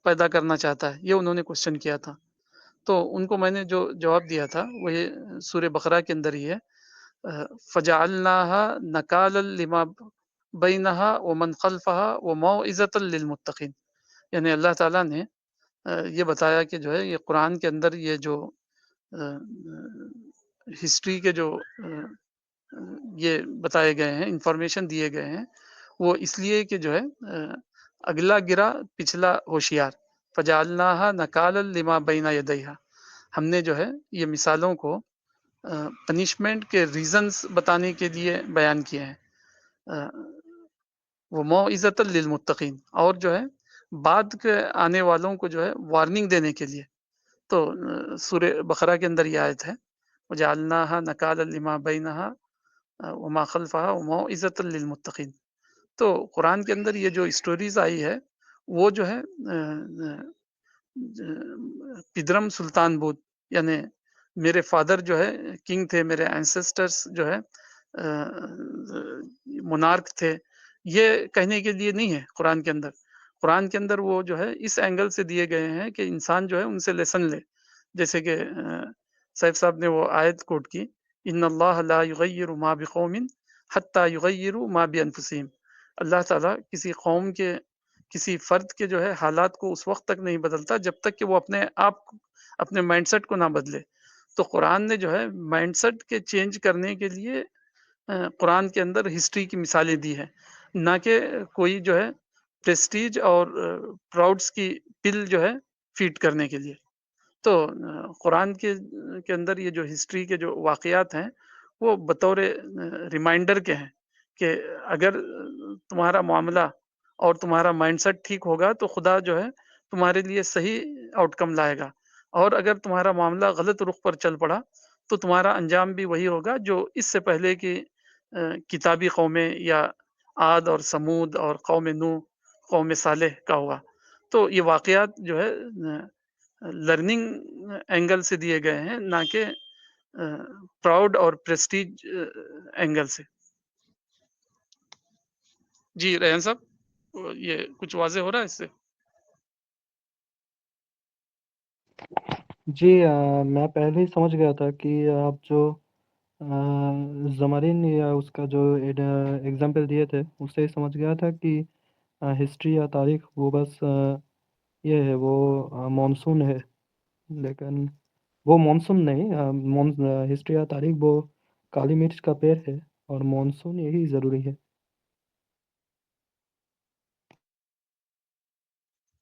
پیدا کرنا چاہتا ہے؟ یہ انہوں نے کوشچن کیا تھا. تو ان کو میں نے جو جواب دیا تھا وہ یہ سورہ بقرہ کے اندر ہی ہے، فجعلناها نکالا لما بینہا ومن خلفہا وموعظۃ للمتقین. یعنی اللہ تعالیٰ نے یہ بتایا کہ جو ہے یہ قرآن کے اندر یہ جو ہسٹری کے جو یہ بتائے گئے ہیں، انفارمیشن دیے گئے ہیں، وہ اس لیے کہ جو ہے اگلا گرا پچھلا ہوشیار. فجعلناها نکالا لما بین یدیہا. ہم نے جو ہے یہ مثالوں کو پنشمنٹ کے ریزنز بتانے کے لیے بیان کیے ہیں، وہ موعظۃ للمتقین، اور جو ہے بعد کے آنے والوں کو جو ہے وارننگ دینے کے لیے. تو سورہ بقرہ کے اندر یہ آیت ہے، وجعلناها نکالا لما بینہا وما خلفہا وموعظۃ للمتقین. تو قرآن کے اندر یہ جو اسٹوریز آئی ہے وہ جو ہے پدرم سلطان بود، یعنی میرے فادر جو ہے کنگ تھے، میرے اینسسٹرز جو ہے مونارک تھے، یہ کہنے کے لیے نہیں ہے قرآن کے اندر. قرآن کے اندر وہ جو ہے اس اینگل سے دیے گئے ہیں کہ انسان جو ہے ان سے لیسن لے. جیسے کہ سیف صاحب نے وہ آیت کوٹ کی، ان اللہ لا یغیر ما بقوم حتی یغیروا ما بانفسہم. اللہ تعالیٰ کسی قوم کے کسی فرد کے جو ہے حالات کو اس وقت تک نہیں بدلتا جب تک کہ وہ اپنے آپ اپنے مائنڈ سیٹ کو نہ بدلے. تو قرآن نے جو ہے مائنڈ سیٹ کے چینج کرنے کے لیے قرآن کے اندر ہسٹری کی مثالیں دی ہیں، نہ کہ کوئی جو ہے پریسٹیج اور پراؤڈس کی پل جو ہے فیڈ کرنے کے لیے. تو قرآن کے اندر یہ جو ہسٹری کے جو واقعات ہیں وہ بطور ریمائنڈر کے ہیں کہ اگر تمہارا معاملہ اور تمہارا مائنڈ سیٹ ٹھیک ہوگا تو خدا جو ہے تمہارے لیے صحیح آؤٹ کم لائے گا، اور اگر تمہارا معاملہ غلط رخ پر چل پڑا تو تمہارا انجام بھی وہی ہوگا جو اس سے پہلے کی کتابی قومیں یا عاد اور سمود اور قوم نوح، قوم صالح کا ہوا. تو یہ واقعات جو ہے لرننگ اینگل سے دیے گئے ہیں، نہ کہ پراؤڈ اور پریسٹیج اینگل سے. جی ریحان صاحب، یہ کچھ واضح ہو رہا ہے اس سے؟ جی میں پہلے ہی سمجھ گیا تھا کہ آپ جو زمرین یا اس کا جو ایگزامپل دیے تھے اس سے ہی سمجھ گیا تھا کہ ہسٹری یا تاریخ وہ بس یہ ہے، وہ مانسون ہے. لیکن وہ مانسون نہیں، ہسٹری یا تاریخ وہ کالی مرچ کا پیڑ ہے، اور مانسون یہی ضروری ہے.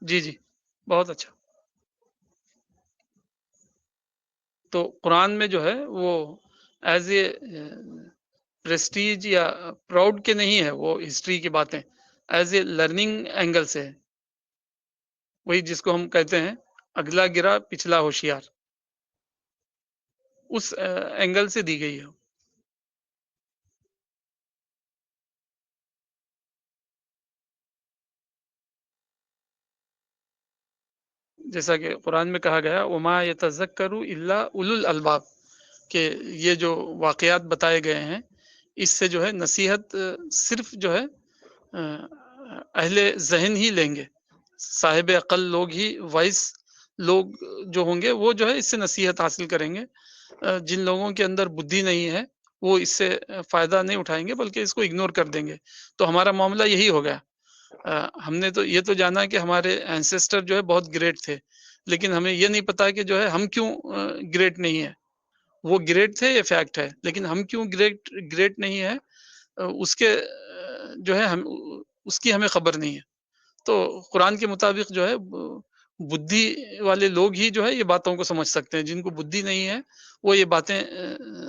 جی جی، بہت اچھا. تو قرآن میں جو ہے وہ ایز اے پریسٹیج یا پراؤڈ کے نہیں ہے، وہ ہسٹری کی باتیں ایز اے لرننگ اینگل سے ہے. وہی جس کو ہم کہتے ہیں اگلا گرا پچھلا ہوشیار، اس اینگل سے دی گئی ہے. جیسا کہ قرآن میں کہا گیا وما یتذکر الا اولو الالباب، کہ یہ جو واقعات بتائے گئے ہیں اس سے جو ہے نصیحت صرف جو ہے اہل ذہن ہی لیں گے، صاحب عقل لوگ ہی، وائس لوگ جو ہوں گے وہ جو ہے اس سے نصیحت حاصل کریں گے. جن لوگوں کے اندر بدھی نہیں ہے وہ اس سے فائدہ نہیں اٹھائیں گے بلکہ اس کو اگنور کر دیں گے. تو ہمارا معاملہ یہی ہو گیا. ہم نے تو یہ تو جانا کہ ہمارے اینسسٹر جو ہے بہت گریٹ تھے، لیکن ہمیں یہ نہیں پتا کہ جو ہے ہم کیوں گریٹ نہیں ہے. وہ گریٹ تھے یہ فیکٹ ہے، لیکن ہم کیوں گریٹ نہیں ہے اس کے جو ہے ہم اس کی ہمیں خبر نہیں ہے. تو قرآن کے مطابق جو ہے بدھی والے لوگ ہی جو ہے یہ باتوں کو سمجھ سکتے ہیں، جن کو بدھی نہیں ہے وہ یہ باتیں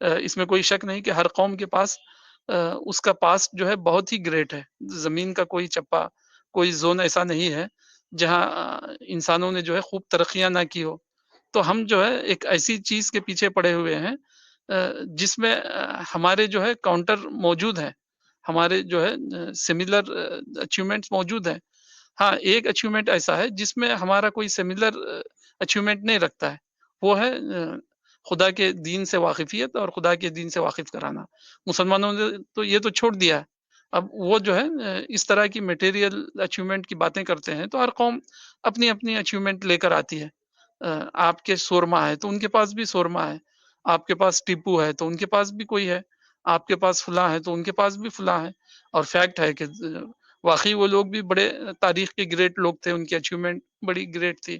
اس میں کوئی شک نہیں کہ ہر قوم کے پاس اس کا پاسٹ جو ہے بہت ہی گریٹ ہے. زمین کا کوئی چپا، کوئی زون ایسا نہیں ہے جہاں انسانوں نے جو ہے خوب ترقیاں نہ کی ہو. تو ہم جو ہے ایک ایسی چیز کے پیچھے پڑے ہوئے ہیں جس میں ہمارے جو ہے کاؤنٹر موجود ہیں، ہمارے جو ہے سملر اچیومنٹس موجود ہیں. ہاں، ایک اچیومنٹ ایسا ہے جس میں ہمارا کوئی سملر اچیومنٹ نہیں رکھتا ہے، وہ ہے خدا کے دین سے واقفیت اور خدا کے دین سے واقف کرانا. مسلمانوں نے تو یہ تو چھوڑ دیا ہے. اب وہ جو ہے اس طرح کی میٹیریل اچیومنٹ کی باتیں کرتے ہیں، تو ہر قوم اپنی اپنی اچیومنٹ لے کر آتی ہے. آپ کے سورما ہے تو ان کے پاس بھی سورما ہے، آپ کے پاس ٹیپو ہے تو ان کے پاس بھی کوئی ہے، آپ کے پاس فلاں ہے تو ان کے پاس بھی فلاں ہے. اور فیکٹ ہے کہ واقعی وہ لوگ بھی بڑے تاریخ کے گریٹ لوگ تھے، ان کی اچیومنٹ بڑی گریٹ تھی.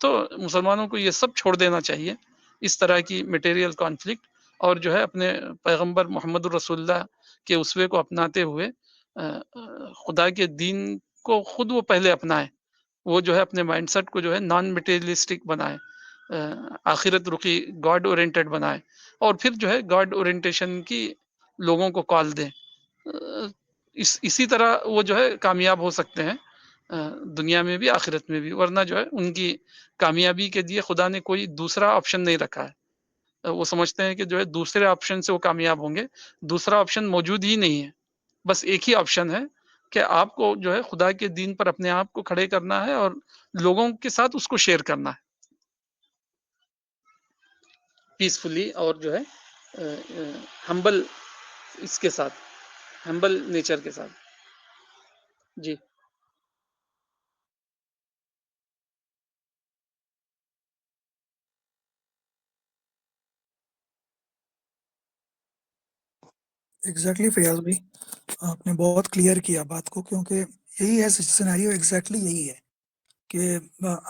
تو مسلمانوں کو یہ سب چھوڑ دینا چاہیے، اس طرح کی میٹیریل کانفلکٹ، اور جو ہے اپنے پیغمبر محمد الرسول اللہ کے اسوے کو اپناتے ہوئے خدا کے دین کو خود وہ پہلے اپنائے. وہ جو ہے اپنے مائنڈ سیٹ کو جو ہے نان میٹیریلسٹک بنائے، آخرت رخی گاڈ اورینٹڈ بنائے، اور پھر جو ہے گاڈ اورینٹیشن کی لوگوں کو کال دیں. اسی طرح وہ جو ہے کامیاب ہو سکتے ہیں دنیا میں بھی آخرت میں بھی. ورنہ جو ہے ان کی کامیابی کے لیے خدا نے کوئی دوسرا آپشن نہیں رکھا ہے. وہ سمجھتے ہیں کہ جو ہے دوسرے آپشن سے وہ کامیاب ہوں گے، دوسرا آپشن موجود ہی نہیں ہے. بس ایک ہی آپشن ہے کہ آپ کو جو ہے خدا کے دین پر اپنے آپ کو کھڑے کرنا ہے اور لوگوں کے ساتھ اس کو شیئر کرنا ہے پیسفلی، اور جو ہے ہمبل اس کے ساتھ، ہمبل نیچر کے ساتھ. جی ایگزیکٹلی فیاض بھائی، آپ نے بہت کلیئر کیا بات کو، کیونکہ یہی ہے سینیریو، ایگزیکٹلی یہی ہے کہ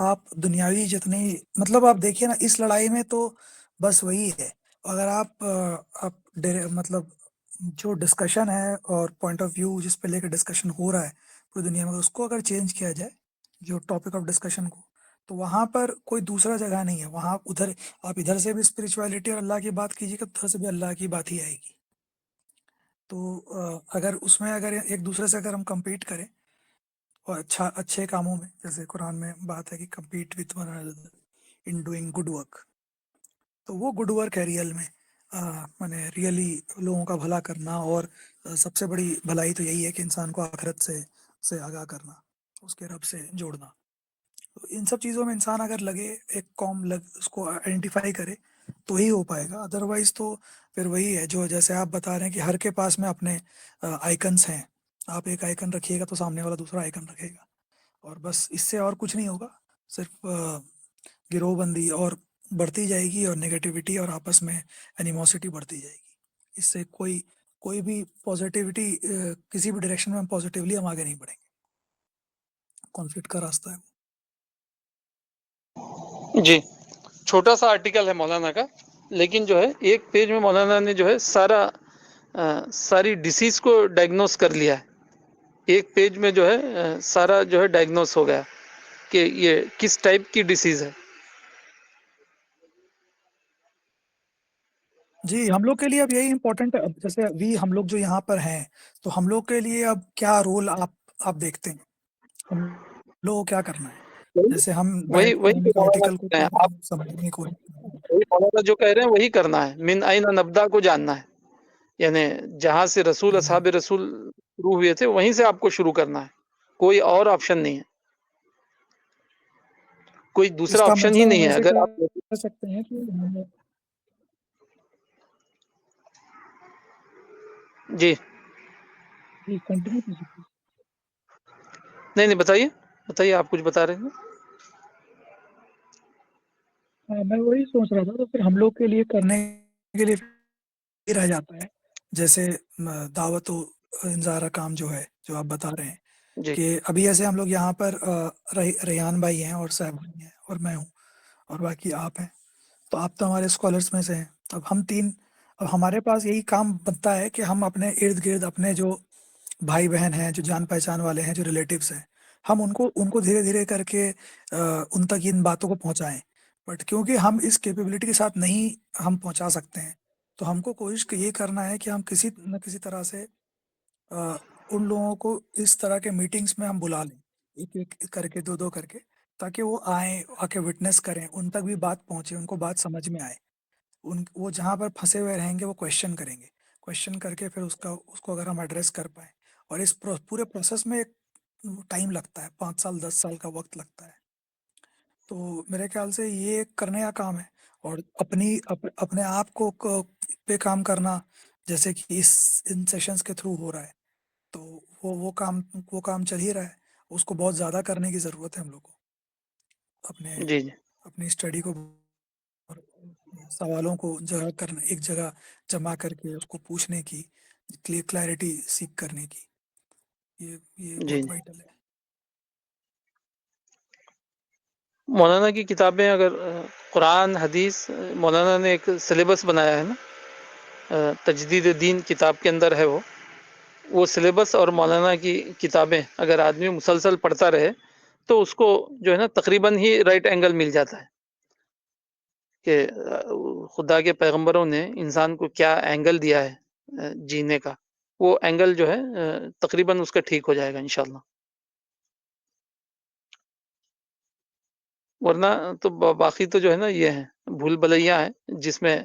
آپ دنیاوی جتنی، مطلب آپ دیکھیے نا اس لڑائی میں تو بس وہی ہے. اگر آپ مطلب جو ڈسکشن ہے اور پوائنٹ آف ویو جس پہ لے کے ڈسکشن ہو رہا ہے پوری دنیا میں، اس کو اگر چینج کیا جائے جو ٹاپک آف ڈسکشن کو، تو وہاں پر کوئی دوسرا جگہ نہیں ہے. وہاں آپ ادھر سے بھی اسپرچویلٹی اور اللہ کی بات کیجیے گا، ادھر سے بھی اللہ کی بات ہی آئے گی. تو اگر اس میں اگر ایک دوسرے سے اگر ہم کمپیٹ کریں اور اچھے کاموں میں، جیسے قرآن میں بات ہے کہ compete with one another in doing good work, تو وہ گڈ ورک ہے ریئل میں، میں ریئلی لوگوں کا بھلا کرنا. اور سب سے بڑی بھلائی تو یہی ہے کہ انسان کو آخرت سے آگاہ کرنا، اس کے رب سے جوڑنا. تو ان سب چیزوں میں انسان اگر لگے، ایک قوم اس کو آئیڈینٹیفائی کرے تو ہی ہو پائے گا. ادروائز تو پھر وہی ہے جو جیسے آپ بتا رہے ہیں کہ ہر کے پاس میں اپنے آئیکنس ہیں. آپ ایک آئیکن رکھیے گا تو سامنے والا دوسرا آئیکن رکھے گا، اور بس اس سے اور کچھ نہیں ہوگا. صرف گروہ بندی اور بڑھتی جائے گی، اور نیگیٹیوٹی اور آپس میں اینیموسٹی بڑھتی جائے گی. اس سے کوئی بھی پازیٹیوٹی، کسی بھی ڈائریکشن میں ہم پازیٹیولی ہم آگے نہیں بڑھیں گے. کانفلکٹ کا راستہ ہے. جی، چھوٹا سا آرٹیکل ہے مولانا کا، لیکن جو ہے ایک پیج میں مولانا نے جو ہے ساری ڈیسیز کو ڈائگنوز کر لیا ہے. ایک پیج میں جو ہے سارا جو ہے ڈائگنوز ہو گیا کہ یہ کس ٹائپ کی ڈیسیز ہے. جی، ہم لوگ کے لیے اب یہی امپورٹنٹ ہے. جیسے ابھی ہم لوگ جو یہاں پر ہیں، تو ہم لوگ کے لیے اب کیا رول آپ دیکھتے ہیں، ہم لوگ کو کیا کرنا ہے؟ جیسے ہم وہی مولانا آرٹیکل کو کہہ رہے ہیں، پڑھ رہے آپ ہیں، سمجھنے کی کوشش کر رہے ہیں. وہی مولانا جو کہہ رہے ہیں وہی کرنا ہے. من این نبدا کو جاننا ہے، یعنی جہاں سے رسول اصحاب رسول شروع ہوئے تھے وہیں سے آپ کو شروع کرنا ہے. کوئی اور آپشن نہیں ہے، کوئی اس دوسرا کا آپشن ہی مطلب ہم نہیں ہے. ایسے اگر آپ کر سکتے ہیں کہ جی کنٹینیو کر سکتے ہیں. نہیں بتائیے، آپ کچھ بتا رہے ہیں. میں وہی سوچ رہا تھا، تو پھر ہم لوگ کے لیے کرنے کے لیے یہ رہ جاتا ہے، جیسے دعوت و انذارہ کام جو ہے، جو آپ بتا رہے ہیں جی کہ ابھی ایسے ہم لوگ یہاں پر ریحان بھائی ہیں اور صاحب بھائی ہیں اور میں ہوں اور باقی آپ ہیں. تو آپ تو ہمارے اسکالرس میں سے ہیں. اب ہمارے پاس یہی کام بنتا ہے کہ ہم اپنے ارد گرد اپنے جو بھائی بہن ہیں، جو جان پہچان والے ہیں، جو ریلیٹیوس ہیں، ہم ان کو دھیرے دھیرے کر کے ان تک ان باتوں کو پہنچائیں. بٹ کیونکہ ہم اس کیپیبلٹی کے ساتھ نہیں ہم پہنچا سکتے ہیں، تو ہم کو کوشش یہ کرنا ہے کہ ہم کسی نہ کسی طرح سے ان لوگوں کو اس طرح کے میٹنگز میں ہم بلا لیں، ایک ایک کر کے، دو دو کر کے، تاکہ وہ آئیں، آ کے وٹنس کریں، ان تک بھی بات پہنچے، ان کو بات سمجھ میں آئے، وہ جہاں پر پھنسے ہوئے رہیں گے وہ کویشچن کریں گے، کویشچن کر کے پھر اس کو اگر ہم ایڈریس کر پائیں، اور اس پورے پروسیس میں ایک ٹائم لگتا ہے، 5 سال 10 سال کا وقت لگتا ہے، تو میرے خیال سے یہ ایک کرنے کا کام ہے، اور اپنے آپ کو پہ کام کرنا، جیسے کہ ان سیشنز کے تھرو ہو رہا ہے، تو وہ کام چل ہی رہا ہے، اس کو بہت زیادہ کرنے کی ضرورت ہے ہم لوگ کو، جی جی اپنی اسٹڈی کو اور سوالوں کو جگہ کرنا، ایک جگہ جمع کر کے اس کو پوچھنے کی، کلیئرٹی سیکھ کرنے کی، یہ جی بہت جی وائٹل ہے۔ مولانا کی کتابیں اگر قرآن حدیث، مولانا نے ایک سلیبس بنایا ہے نا، تجدید دین کتاب کے اندر ہے وہ سلیبس اور مولانا کی کتابیں اگر آدمی مسلسل پڑھتا رہے تو اس کو جو ہے نا تقریباً ہی رائٹ اینگل مل جاتا ہے کہ خدا کے پیغمبروں نے انسان کو کیا اینگل دیا ہے جینے کا، وہ اینگل جو ہے تقریباً اس کا ٹھیک ہو جائے گا انشاءاللہ، ورنہ تو باقی تو جو ہے نا یہ ہے بھول بھلیاں ہیں جس میں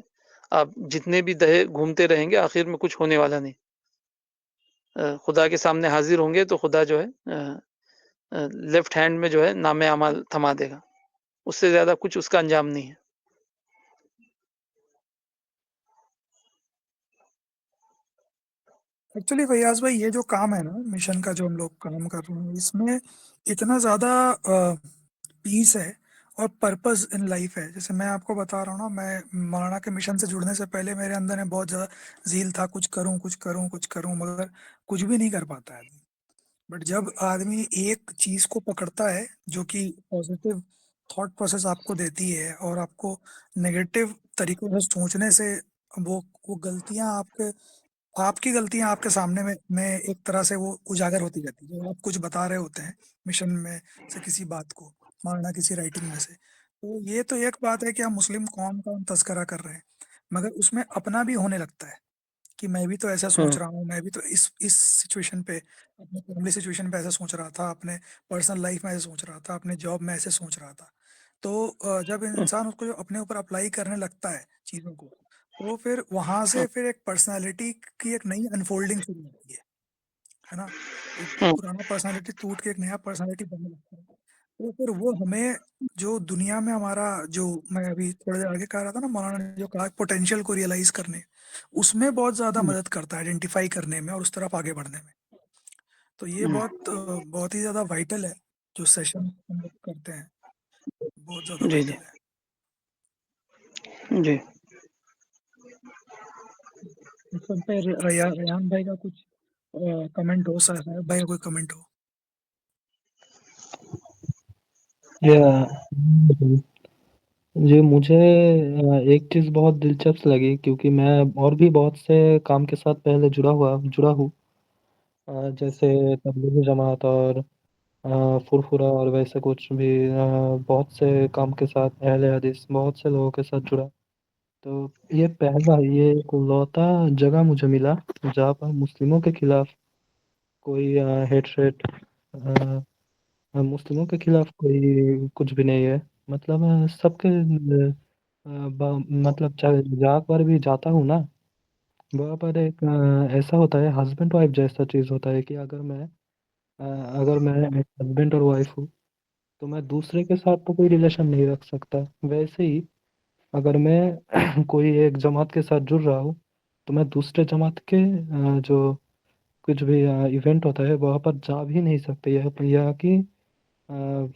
آپ جتنے بھی دہے گھومتے رہیں گے آخر میں کچھ ہونے والا نہیں، خدا کے سامنے حاضر ہوں گے تو خدا جو ہے لیفٹ ہینڈ میں جو ہے نام اعمال تھما دے گا، اس سے زیادہ کچھ اس کا انجام نہیں ہے۔ ایکچولی فیاض بھائی، یہ جو کام ہے نا مشن کا، جو ہم لوگ کام کر رہے ہیں، اس میں اتنا زیادہ پیس ہے اور پرپز ان لائف ہے۔ جیسے میں آپ کو بتا رہا ہوں نا، میں مولانا کے مشن سے جڑنے سے پہلے میرے اندر میں بہت زیادہ ذیل تھا، کچھ کروں کچھ کروں کچھ کروں، مگر کچھ بھی نہیں کر پاتا ہے آدمی۔ بٹ جب آدمی ایک چیز کو پکڑتا ہے جو کہ پازیٹیو تھاٹ پروسیس آپ کو دیتی ہے، اور آپ کو نگیٹو طریقوں سے سوچنے سے وہ غلطیاں آپ کی غلطیاں آپ کے سامنے میں ایک طرح سے وہ اجاگر ہوتی جاتی ہے، جو آپ کچھ بتا رہے ہوتے ہیں مشن میں سے کسی بات کو، ماننا کسی رائٹنگ میں سے، تو یہ تو ایک بات ہے کہ ہم مسلم قوم کا ہم تذکرہ کر رہے ہیں، مگر اس میں اپنا بھی ہونے لگتا ہے کہ میں بھی تو ایسا سوچ رہا ہوں، میں بھی تو اس سچویشن پہ، اپنے فیملی سچویشن پہ ایسا سوچ رہا تھا، اپنے پرسنل لائف میں ایسا سوچ رہا تھا، اپنے جاب میں ایسے سوچ رہا تھا، تو جب انسان اس کو جو اپنے اوپر اپلائی کرنے لگتا ہے چیزوں کو، تو پھر وہاں سے پھر ایک پرسنالٹی کی ایک نئی انفولڈنگ شروع ہوتی ہے نا، ایک پرانا پرسنالٹی ٹوٹ کے ایک نیا پرسنالٹی بننے لگتا ہے، تو پھر وہ ہمیں جو دنیا میں ہمارا، جو میں ابھی تھوڑے دیر آگے کہہ رہا تھا نا، مولانا نے جو کہا پوٹینشیل کو ریئلائز کرنے، اس میں بہت زیادہ مدد کرتا ہے، آئیڈینٹیفائی کرنے میں اور اس طرف آگے بڑھنے میں، تو یہ بہت ہی زیادہ وائٹل ہے، جو سیشن ہم لوگ کرتے ہیں بہت زیادہ جی جی وائٹل ہے۔ جی اس پر پہ ریان بھائی کا کچھ کمنٹ ہو، صاحب بھائی کا کوئی کمنٹ ہو؟ جی، مجھے ایک چیز بہت دلچسپ لگی، کیونکہ میں اور بھی بہت سے کام کے ساتھ پہلے جڑا ہوں، جیسے تبلیغی جماعت اور فرفرا اور ویسے کچھ بھی بہت سے کام کے ساتھ، اہل حدیث بہت سے لوگوں کے ساتھ جڑا، تو یہ ایک لوتا جگہ مجھے ملا جہاں پر مسلموں کے خلاف کوئی ہیٹریٹ، مسلموں کے خلاف کوئی کچھ بھی نہیں ہے، مطلب سب کے مطلب جہاں پر بھی جاتا ہوں نا، وہاں پر ایک ایسا ہوتا ہے، ہسبینڈ وائف جیسا چیز ہوتا ہے کہ اگر میں ایک ہسبینڈ اور وائف ہوں تو میں دوسرے کے ساتھ تو کوئی ریلیشن نہیں رکھ سکتا، ویسے ہی اگر میں کوئی ایک جماعت کے ساتھ جڑ رہا ہوں تو میں دوسرے جماعت کے جو کچھ بھی ایونٹ ہوتا ہے وہاں پر جا بھی نہیں سکتے، یا کہ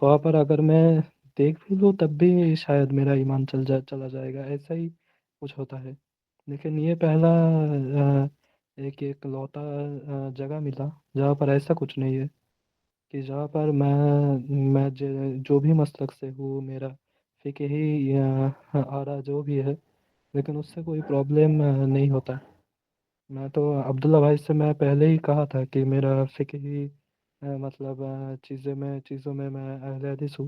وہاں پر اگر میں دیکھ بھی لوں تب بھی شاید میرا ایمان چلا جائے گا، ایسا ہی کچھ ہوتا ہے، لیکن یہ پہلا ایک لوتا جگہ ملا جہاں پر ایسا کچھ نہیں ہے، کہ جہاں پر میں جو بھی مسلک سے ہوں، میرا فقہی آرا جو بھی ہے، لیکن اس سے کوئی پرابلم نہیں ہوتا۔ میں تو عبداللہ بھائی سے میں پہلے ہی کہا تھا کہ میرا فقہی مطلب چیزوں میں میں اہل حدیث ہوں،